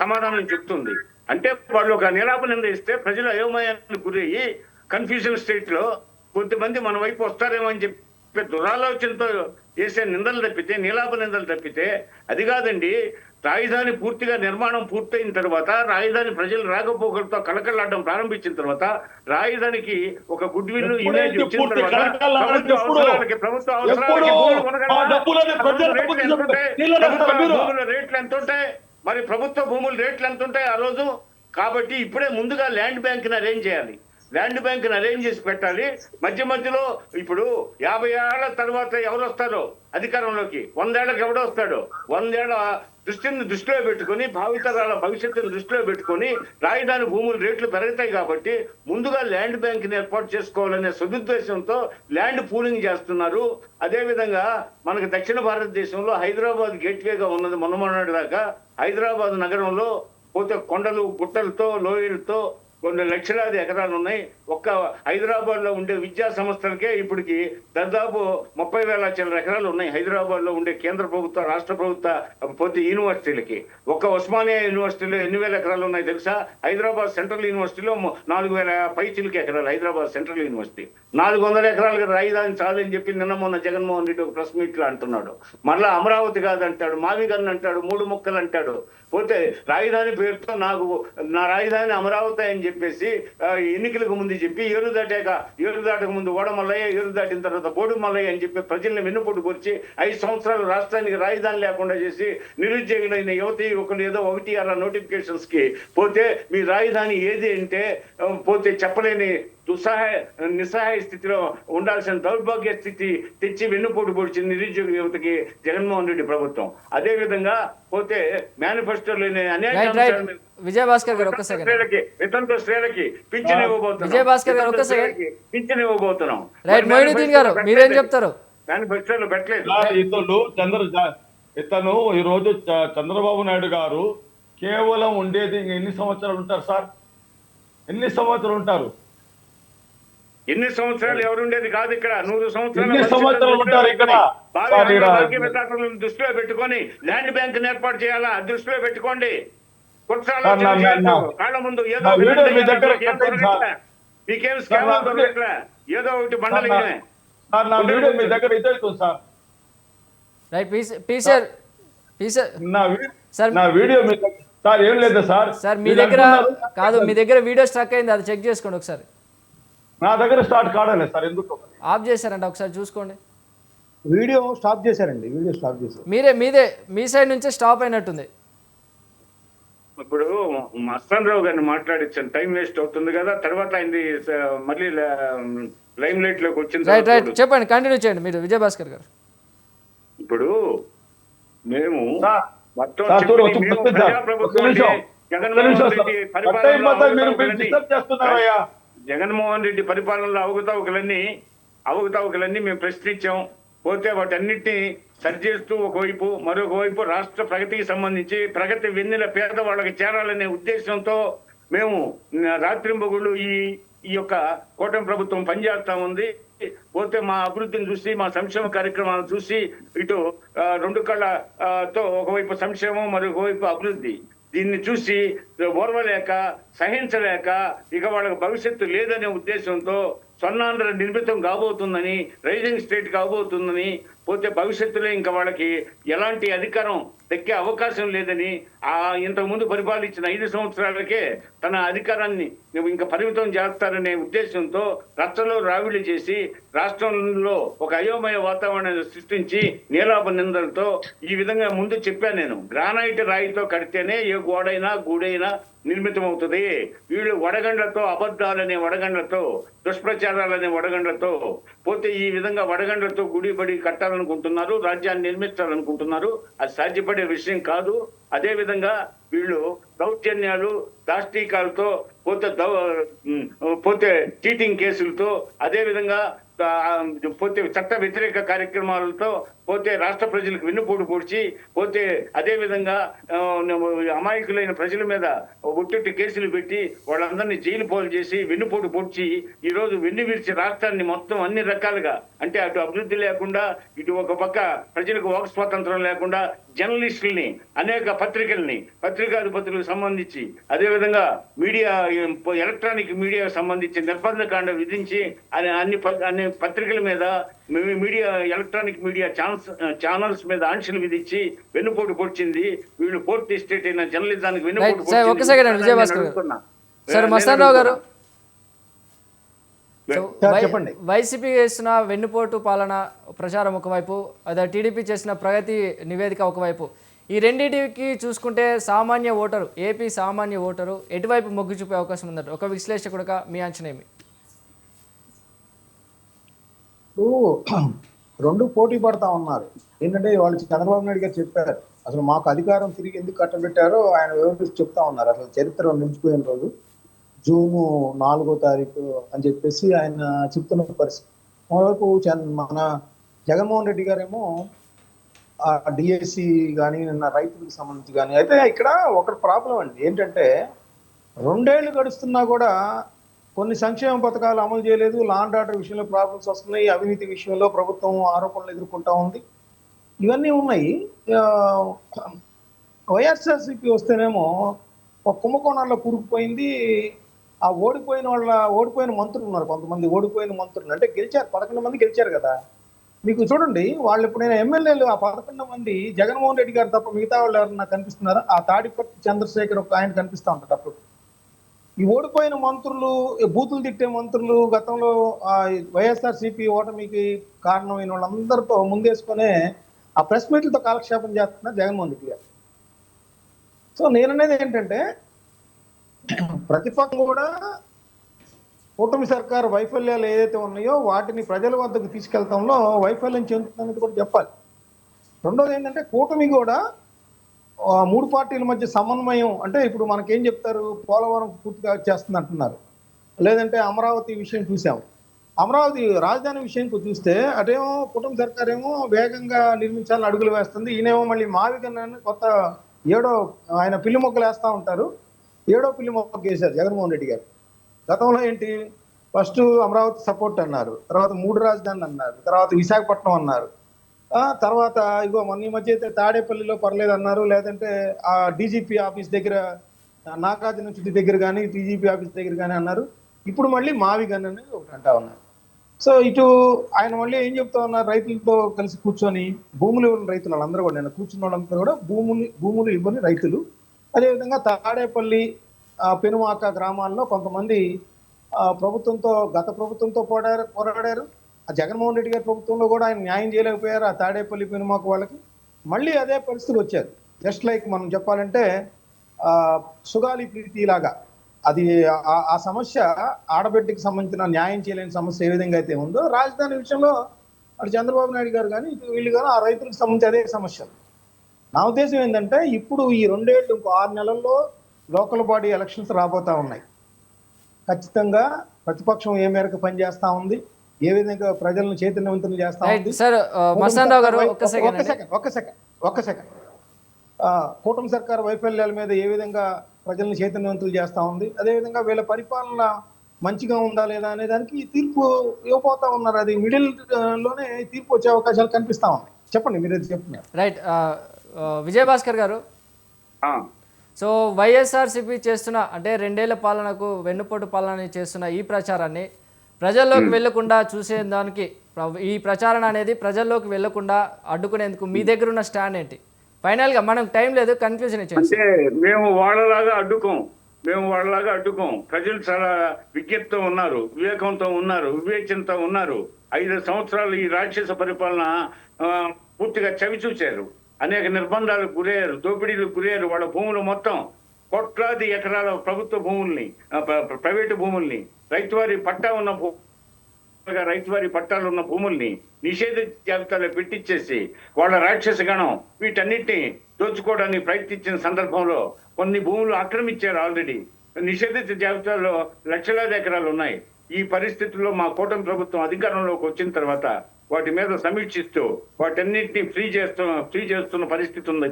సమాధానం చెప్తుంది. అంటే వాళ్ళు ఒక నిరాపణ ఇస్తే ప్రజలు అయోమయానికి గురయ్యి కన్ఫ్యూజన్ స్టేట్ లో కొంతమంది మన వైపు వస్తారేమో అని చెప్పి దురాలోచనతో చేసే నిందలు తప్పితే, నీలాప నిందలు తప్పితే అది కాదండి. రాజధాని పూర్తిగా నిర్మాణం పూర్తయిన తర్వాత, రాజధాని ప్రజలు రాకపోకలతో కళకళలాడడం ప్రారంభించిన తర్వాత, రాజధానికి ఒక గుడ్ విల్ ఇమేజ్ వచ్చిన తర్వాత ప్రభుత్వ అవసరాలకి భూముల రేట్లు ఎంత ఉంటాయి, మరి ప్రభుత్వ భూముల రేట్లు ఎంత ఉంటాయి ఆ రోజు. కాబట్టి ఇప్పుడే ముందుగా ల్యాండ్ బ్యాంక్ ని అరేంజ్ చేయాలి, ల్యాండ్ బ్యాంక్ ని అరేంజ్ చేసి పెట్టాలి. మధ్యలో ఇప్పుడు 50 ఏళ్ల తర్వాత ఎవరు వస్తారో అధికారంలోకి, 100 ఏళ్లకు ఎవడో వస్తాడో, 100 ఏళ్ల దృష్టిలో పెట్టుకుని, భావితరాల భవిష్యత్తును దృష్టిలో పెట్టుకుని రాజధాని భూముల రేట్లు పెరుగుతాయి. కాబట్టి ముందుగా ల్యాండ్ బ్యాంక్ ని ఏర్పాటు చేసుకోవాలనే సదుద్దేశంతో ల్యాండ్ పూలింగ్ చేస్తున్నారు. అదేవిధంగా మనకు దక్షిణ భారతదేశంలో హైదరాబాద్ గేట్వేగా ఉన్నది. మొన్నటి దాకా హైదరాబాద్ నగరంలో పోతే కొండలు గుట్టలతో లోయలతో కొన్ని లక్షలాది ఎకరాలు ఉన్నాయి. ఒక్క హైదరాబాద్ లో ఉండే విద్యా సంస్థలకే ఇప్పటికి దాదాపు 30,000 చిల్లర ఎకరాలు ఉన్నాయి. హైదరాబాద్ లో ఉండే కేంద్ర ప్రభుత్వ, రాష్ట్ర ప్రభుత్వ పోతే యూనివర్సిటీలకి. ఒక్క ఉస్మానియా యూనివర్సిటీలో ఎన్ని వేల ఎకరాలు ఉన్నాయి తెలుసా? హైదరాబాద్ సెంట్రల్ యూనివర్సిటీలో 4,000 పైచిలకి ఎకరాలు. హైదరాబాద్ సెంట్రల్ యూనివర్సిటీ 400 ఎకరాలకు రాజధాని చాలని చెప్పి నిన్న మొన్న జగన్మోహన్ రెడ్డి ఒక ప్రెస్ మీట్ లో అంటున్నాడు. మళ్ళా అమరావతి కాదంటాడు, మావిగన్ అంటాడు, 3 ముక్కలు అంటాడు. పోతే రాజధాని పేరుతో నా రాజధాని అమరావతి అని చెప్పేసి ఎన్నికలకు ముందు చెప్పి ఏరు దాటక ముందు ఓడమల్లయ్య, ఏరు దాటిన తర్వాత బోడు మల్లయ్య అని చెప్పి ప్రజల్ని వెన్నుపోటు పొడిచి 5 సంవత్సరాలు రాష్ట్రానికి రాజధాని లేకుండా చేసి నిరుద్యోగులైన యువకులు ఏదో 1 నోటిఫికేషన్స్ కి పోతే మీ రాజధాని ఏది అంటే పోతే చెప్పలేని నిస్సహాయ స్థితిలో ఉండాల్సిన దౌర్భాగ్య స్థితి తెచ్చి వెన్నుపోటు పొడిచింది నిరుద్యోగ యువతకి జగన్మోహన్ రెడ్డి ప్రభుత్వం. అదే విధంగా పోతే మేనిఫెస్టోలోని అనేక విజయభాస్కర్ గారు ఒక్క సెకండ్, వితంతు స్త్రీలకి పింఛన్ ఇవ్వబోతున్నాం. విజయభాస్కర్ గారు ఒక్క సెకండ్, పింఛన్ ఇవ్వబోతున్నాం. రైట్ మొయినుద్దీన్ గారు మీరేం చెప్తారు? మేనిఫెస్టోలో పెట్టలేదు. ఇతను ఈ రోజు చంద్రబాబు నాయుడు గారు కేవలం ఉండేది ఎన్ని సంవత్సరాలు ఉంటారు సార్? ఎన్ని సంవత్సరాలు ఉంటారు? ఎన్ని సంవత్సరాలు ఎవరుండేది కాదు ఇక్కడ. 100 సంవత్సరాలు ఉంటారు ఇక్కడ. దృష్టిలో పెట్టుకొని ల్యాండ్ బ్యాంక్ ఏర్పాటు చేయాలా దృష్టిలో పెట్టుకోండి. కాళ్ళ ముందు ఏదో మీకేం స్కామ్ దొరకట్లే, ఏదో ఒకటి బండలు మీ దగ్గర ఇదే సార్. రైట్ పీసర్ సార్, నా వీడియో సార్ ఏం లేదు సార్. సార్ మీ వీళ్ళు దగ్గర అంటున్నారు, కాదు, మీ దగ్గర వీడియో స్ట్రక్ అయింది, అది చెక్ చేసుకోండి ఒకసారి. నా దగ్గర స్టార్ట్ కావలేదు సార్, ఎందుకు? ఆఫ్ చేశారంట, ఒకసారి చూసుకోండి. వీడియో స్టాప్ చేశారండి, వీడియో స్టాప్ చేశారు. మీదే మీ సైడ్ నుంచే స్టాప్ అయినట్టుంది. ఇప్పుడు మస్తాన్ రావు గారిని మాట్లాడించాను, టైం వేస్ట్ అవుతుంది కదా. తర్వాత ఆయనది మళ్ళీ లైమ్ లైట్ లోకి వచ్చిన రైట్ తర్వాత చెప్పండి, కంటిన్యూ చేయండి మీరు విజయభాస్కర్ గారు. ఇప్పుడు మేము సార్, మొత్తం సార్, చెప్పింది ఒక్క మేము నిమిషం, ప్రజాప్రభుత్వం ఒక్క నిమిషం, అంటే ఒక్క జగన్మోహన్ నిమిషం సార్. రెడ్డి కట్ అయిపోతాయి, మీరు పరిపాలనలో డిస్టర్బ్ చేస్తున్నారయ్యా. జగన్మోహన్ రెడ్డి పరిపాలనలో అవకతవకలన్నీ మేము ప్రశ్నించాం. పోతే వాటన్నిటిని సరిచేస్తూ ఒకవైపు, మరొక వైపు రాష్ట్ర ప్రగతికి సంబంధించి ప్రగతి వెన్నెల పేదవాళ్ళకి చేరాలనే ఉద్దేశంతో మేము రాత్రింబగుళ్ళు ఈ యొక్క కూటమి ప్రభుత్వం పనిచేస్తా ఉంది. పోతే మా అభివృద్ధిని చూసి, మా సంక్షేమ కార్యక్రమాలను చూసి, ఇటు రెండు కళ్ళతో ఒకవైపు సంక్షేమం, మరొక వైపు అభివృద్ధి, దీన్ని చూసి ఓర్వలేక, సహించలేక, ఇక వాళ్ళకి భవిష్యత్తు లేదనే ఉద్దేశంతో స్వర్ణాంధ్ర నిర్మితం కాబోతుందని, రైజింగ్ స్టేట్ కాబోతుందని, పోతే భవిష్యత్తులో ఇంకా వాళ్ళకి ఎలాంటి అధికారం దక్కే అవకాశం లేదని, ఇంతకుముందు పరిపాలించిన 5 సంవత్సరాలకే తన అధికారాన్ని ఇంకా పరిమితం చేస్తారనే ఉద్దేశంతో రచ్చలో రావిడి చేసి రాష్ట్రంలో ఒక అయోమయ వాతావరణాన్ని సృష్టించి నీలాప నిందలతో ఈ విధంగా ముందు చెప్పాను నేను. గ్రానైట్ రాయితో కడితేనే ఏ గోడైనా గూడైనా నిర్మితం అవుతుంది. వీళ్ళు వడగండ్లతో, అబద్ధాలనే వడగండ్లతో, దుష్ప్రచారాలనే వడగండ్లతో, పోతే ఈ విధంగా వడగండ్లతో గుడి బడి కట్టాలనుకుంటున్నారు, రాజ్యాన్ని నిర్మించాలనుకుంటున్నారు. అది సాధ్యపడే విషయం కాదు. అదే విధంగా వీళ్ళు దౌర్జన్యాలు, దాష్టీకాలతో, పోతే చీటింగ్ కేసులతో, అదే విధంగా పోతే చట్ట వ్యతిరేక కార్యక్రమాలతో, పోతే రాష్ట్ర ప్రజలకు వెన్నుపోటు పొడిచి, పోతే అదే విధంగా అమాయకులైన ప్రజల మీద ఒట్టొట్టి కేసులు పెట్టి వాళ్ళందరినీ జైలు పోలు చేసి వెన్నుపోటు పొడిచి ఈరోజు వెన్ను విరిచి రాష్ట్రాన్ని మొత్తం అన్ని రకాలుగా, అంటే అటు అభివృద్ధి లేకుండా, ఇటు ఒక పక్క ప్రజలకు వాక్ స్వాతంత్రం లేకుండా, జర్నలిస్టుల్ని, అనేక పత్రికాధిపతులకు సంబంధించి, అదేవిధంగా మీడియా, ఎలక్ట్రానిక్ మీడియాకు సంబంధించి నిర్బంధ కాండ విధించి అన్ని పత్రికల మీద, ఎలక్ట్రానిక్ మీడియా ఛానల్స్ మీద ఆంక్షలు విధించి వెన్నుపోటు పొడిచింది. వీళ్ళు పూర్తి స్టేట్ అయిన జర్నలిజానికి వెన్నుపోటు చెప్పండి. వైసీపీ చేసిన వెన్నుపోటు పాలన ప్రచారం ఒకవైపు, అదే టీడీపీ చేసిన ప్రగతి నివేదిక ఒకవైపు, ఈ రెండింటికి చూసుకుంటే సామాన్య ఓటరు, ఏపీ సామాన్య ఓటరు ఎటువైపు మొగ్గు చూపే అవకాశం ఉందంట ఒక విశ్లేషకుడుగా మీ అంచనా ఏమి? రెండు పోటీ పడతా ఉన్నారు. ఏంటంటే వాళ్ళు చంద్రబాబు నాయుడు గారు చెప్పారు, అసలు మాకు అధికారం తిరిగి ఎందుకు కట్టబెట్టారో ఆయన వివరించి చెప్తా ఉన్నారు. అసలు చరిత్ర నిలిచిపోయిన రోజు జూన్ 4వ తారీఖు అని చెప్పేసి ఆయన చెప్తున్న పరిస్థితి. మరోవైపు మన జగన్మోహన్ రెడ్డి గారేమో డిఎస్సి కానీ రైతులకు సంబంధించి కానీ, అయితే ఇక్కడ ఒక ప్రాబ్లం అండి. ఏంటంటే 2 ఏళ్ళు గడుస్తున్నా కూడా కొన్ని సంక్షేమ పథకాలు అమలు చేయలేదు. లా అండ్ ఆర్డర్ విషయంలో ప్రాబ్లమ్స్ వస్తున్నాయి. అవినీతి విషయంలో ప్రభుత్వం ఆరోపణలు ఎదుర్కొంటా ఉంది. ఇవన్నీ ఉన్నాయి. వైఎస్ఆర్సీపీ వస్తేనేమో ఒక కుంభకోణాల్లో కూరుకుపోయింది. ఆ ఓడిపోయిన మంత్రులు ఉన్నారు, కొంతమంది ఓడిపోయిన మంత్రులు అంటే గెలిచారు, 11 మంది గెలిచారు కదా. మీకు చూడండి, వాళ్ళు ఎప్పుడైనా ఎమ్మెల్యేలు ఆ 11 మంది జగన్మోహన్ రెడ్డి గారు తప్ప మిగతా వాళ్ళు ఎవరన్నా కనిపిస్తున్నారా? ఆ తాడిపట్టి చంద్రశేఖర్ ఒక ఆయన కనిపిస్తూ ఉంటాడు అప్పుడు. ఈ ఓడిపోయిన మంత్రులు, బూతులు తిట్టే మంత్రులు, గతంలో వైఎస్ఆర్సీపీ ఓటమికి కారణమైన వాళ్ళందరితో ముందేసుకునే ఆ ప్రెస్ మీట్లతో కాలక్షేపం చేస్తున్నారు జగన్మోహన్ రెడ్డి గారు. సో నేననేది ఏంటంటే, ప్రతిపక్షం కూడా కూటమి సర్కారు వైఫల్యాలు ఏదైతే ఉన్నాయో వాటిని ప్రజల వద్దకు తీసుకెళ్తాంలో వైఫల్యం చెందుతుందనేది కూడా చెప్పాలి. రెండోది ఏంటంటే, కూటమి కూడా 3 పార్టీల మధ్య సమన్వయం, అంటే ఇప్పుడు మనకేం చెప్తారు, పోలవరం పూర్తిగా వచ్చేస్తుంది అంటున్నారు, లేదంటే అమరావతి విషయం చూసాము. అమరావతి రాజధాని విషయం చూస్తే అటేమో కుటుంబ సర్కార్ ఏమో వేగంగా నిర్మించాలని అడుగులు వేస్తుంది. ఈయనేమో మళ్ళీ మావిగన్నాన్ని కొత్త ఆయన పిల్లి మొక్కలు వేస్తూ ఉంటారు. 7వ పిల్లి మొక్క వేశారు జగన్మోహన్ రెడ్డి గారు. గతంలో ఏంటి, ఫస్ట్ అమరావతి సపోర్ట్ అన్నారు, తర్వాత 3 రాజధానులు అన్నారు, తర్వాత విశాఖపట్నం అన్నారు, తర్వాత ఇగో మొన్న ఈ మధ్య అయితే తాడేపల్లిలో పర్లేదు అన్నారు, లేదంటే ఆ డీజీపీ ఆఫీస్ దగ్గర, నాగార్జున చుట్టి దగ్గర కానీ డీజీపీ ఆఫీస్ దగ్గర కానీ అన్నారు. ఇప్పుడు మళ్ళీ మావిగన్ అనేది ఒకటి అంటా ఉన్నారు. సో ఇటు ఆయన మళ్ళీ ఏం చెప్తా ఉన్నారు, రైతులతో కలిసి కూర్చొని, భూములు ఇవ్వని రైతులు వాళ్ళందరూ కూడా, నేను కూర్చున్న వాళ్ళందరూ కూడా భూములు ఇవ్వని రైతులు, అదేవిధంగా తాడేపల్లి పెనుమాక గ్రామాల్లో కొంతమంది ప్రభుత్వంతో గత ప్రభుత్వంతో పోరాడారు. ఆ జగన్మోహన్ రెడ్డి గారి ప్రభుత్వంలో కూడా ఆయన న్యాయం చేయలేకపోయారు ఆ తాడేపల్లి పెనుమాక వాళ్ళకి. మళ్ళీ అదే పరిస్థితి వచ్చారు. జస్ట్ లైక్ మనం చెప్పాలంటే సుగాలి ప్రీతి లాగా అది ఆ సమస్య ఆడబిడ్డకి సంబంధించిన న్యాయం చేయలేని సమస్య ఏ విధంగా అయితే ఉందో రాజధాని విషయంలో అటు చంద్రబాబు నాయుడు గారు కానీ ఇటు వీళ్ళు కానీ ఆ రైతులకు సంబంధించి అదే సమస్య. నా ఉద్దేశం ఏంటంటే ఇప్పుడు ఈ 2 ఏళ్ళు ఇంకో 6 నెలల్లో లోకల్ బాడీ ఎలక్షన్స్ రాబోతా ఉన్నాయి. ఖచ్చితంగా ప్రతిపక్షం ఏ మేరకు పనిచేస్తా ఉంది, ఏ విధంగా ప్రజలను చైతన్యవంతులు చేస్తా ఉంది. సార్ మస్తాన్ రావు గారు ఒక్క సెకండ్ కూటమి సర్కారు వైఫల్యాల మీద ఏ విధంగా ప్రజలను చైతన్యవంతులు చేస్తా ఉంది, అదేవిధంగా వీళ్ళ పరిపాలన మంచిగా ఉందా లేదా అనే దానికి తీర్పు ఇవ్వబోతా ఉన్నారు. అది మిడిల్ లోనే తీర్పు వచ్చే అవకాశాలు కనిపిస్తా ఉన్నాయి. చెప్పండి, మీరు చెప్తున్నారు. రైట్. విజయభాస్కర్ గారు, సో వైఎస్ఆర్సీపీ చేస్తున్న అంటే 2 ఏళ్ల పాలనకు వెన్నుపోటు పాలన చేస్తున్న ఈ ప్రచారాన్ని ప్రజల్లోకి వెళ్లకుండా చూసేదానికి ఈ ప్రచారం అనేది ప్రజల్లోకి వెళ్లకుండా అడ్డుకునేందుకు మీ దగ్గర ఉన్న స్టాండ్ ఏంటి? ఫైనల్గా మనం టైం లేదు, కన్క్లూజన్ ఇచ్చేసి. అంటే మేము వాళ్ళలాగా అడ్డుకోం. ప్రజలు చాలా విజ్ఞప్తితో ఉన్నారు, వివేకంతో ఉన్నారు, వివేచనతో ఉన్నారు. 5 సంవత్సరాలు ఈ రాక్షస పరిపాలన పూర్తిగా చవి చూశారు. అనేక నిర్బంధాలకు గురయ్యారు, దోపిడీలకు గురయ్యారు. వాళ్ళ భూములు మొత్తం కోట్లాది ఎకరాల ప్రభుత్వ భూముల్ని, ప్రైవేటు భూముల్ని, రైతువారి పట్టాలు ఉన్న భూముల్ని నిషేధ జాబితాలో పెట్టించేసి వాళ్ళ రాక్షస గణం వీటన్నిటిని దోచుకోవడానికి ప్రయత్నించిన సందర్భంలో కొన్ని భూములు ఆక్రమించారు. ఆల్రెడీ నిషేధిత జాబితాలో లక్షలాది ఎకరాలు ఉన్నాయి. ఈ పరిస్థితుల్లో మా కూటమి ప్రభుత్వం అధికారంలోకి వచ్చిన తర్వాత వాటి మీద సమీక్షిస్తూ వాటన్నిటిని ఫ్రీ చేస్తున్న పరిస్థితి ఉంది.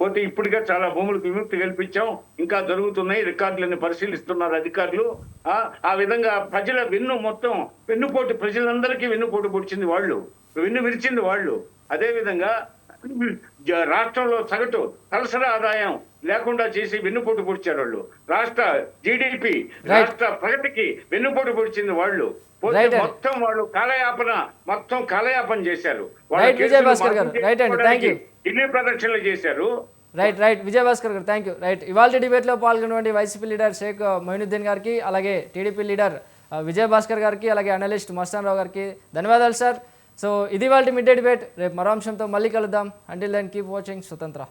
పోతే ఇప్పటికే చాలా భూములకు విముక్తి కల్పించాం, ఇంకా జరుగుతున్నాయి. రికార్డులను పరిశీలిస్తున్నారు అధికారులు. ఆ విధంగా ప్రజల ప్రజలందరికీ వెన్నుపోటు పొడిచింది వాళ్ళు, వెన్ను విరిచింది వాళ్ళు. అదే విధంగా రాష్ట్రంలో సగటు తలసరి ఆదాయం లేకుండా చేసి వెన్నుపోటు పొడిచారు వాళ్ళు. రాష్ట్ర జీడిపి, రాష్ట్ర ప్రగతికి వెన్నుపోటు పొడిచింది వాళ్ళు. మొత్తం వాళ్ళు కాలయాపన చేశారు. ఢిల్లీ ప్రదర్శనలు చేశారు. రైట్ విజయభాస్కర్ గారు, థ్యాంక్ యూ. రైట్, ఇవాళ డిబేట్లో పాల్గొన్నటువంటి వైసీపీ లీడర్ షేక్ మొయినుద్దీన్ గారికి, అలాగే టీడీపీ లీడర్ విజయభాస్కర్ గారికి, అలాగే అనలిస్ట్ మస్తాన్ రావు గారికి ధన్యవాదాలు సార్. సో ఇది వాళ్ళ మిడ్ డే డిబేట్. రేపు మరో అంశంతో మళ్ళీ కలుద్దాం. అంటిల్ దెన్ కీప్ వాచింగ్ స్వతంత్ర.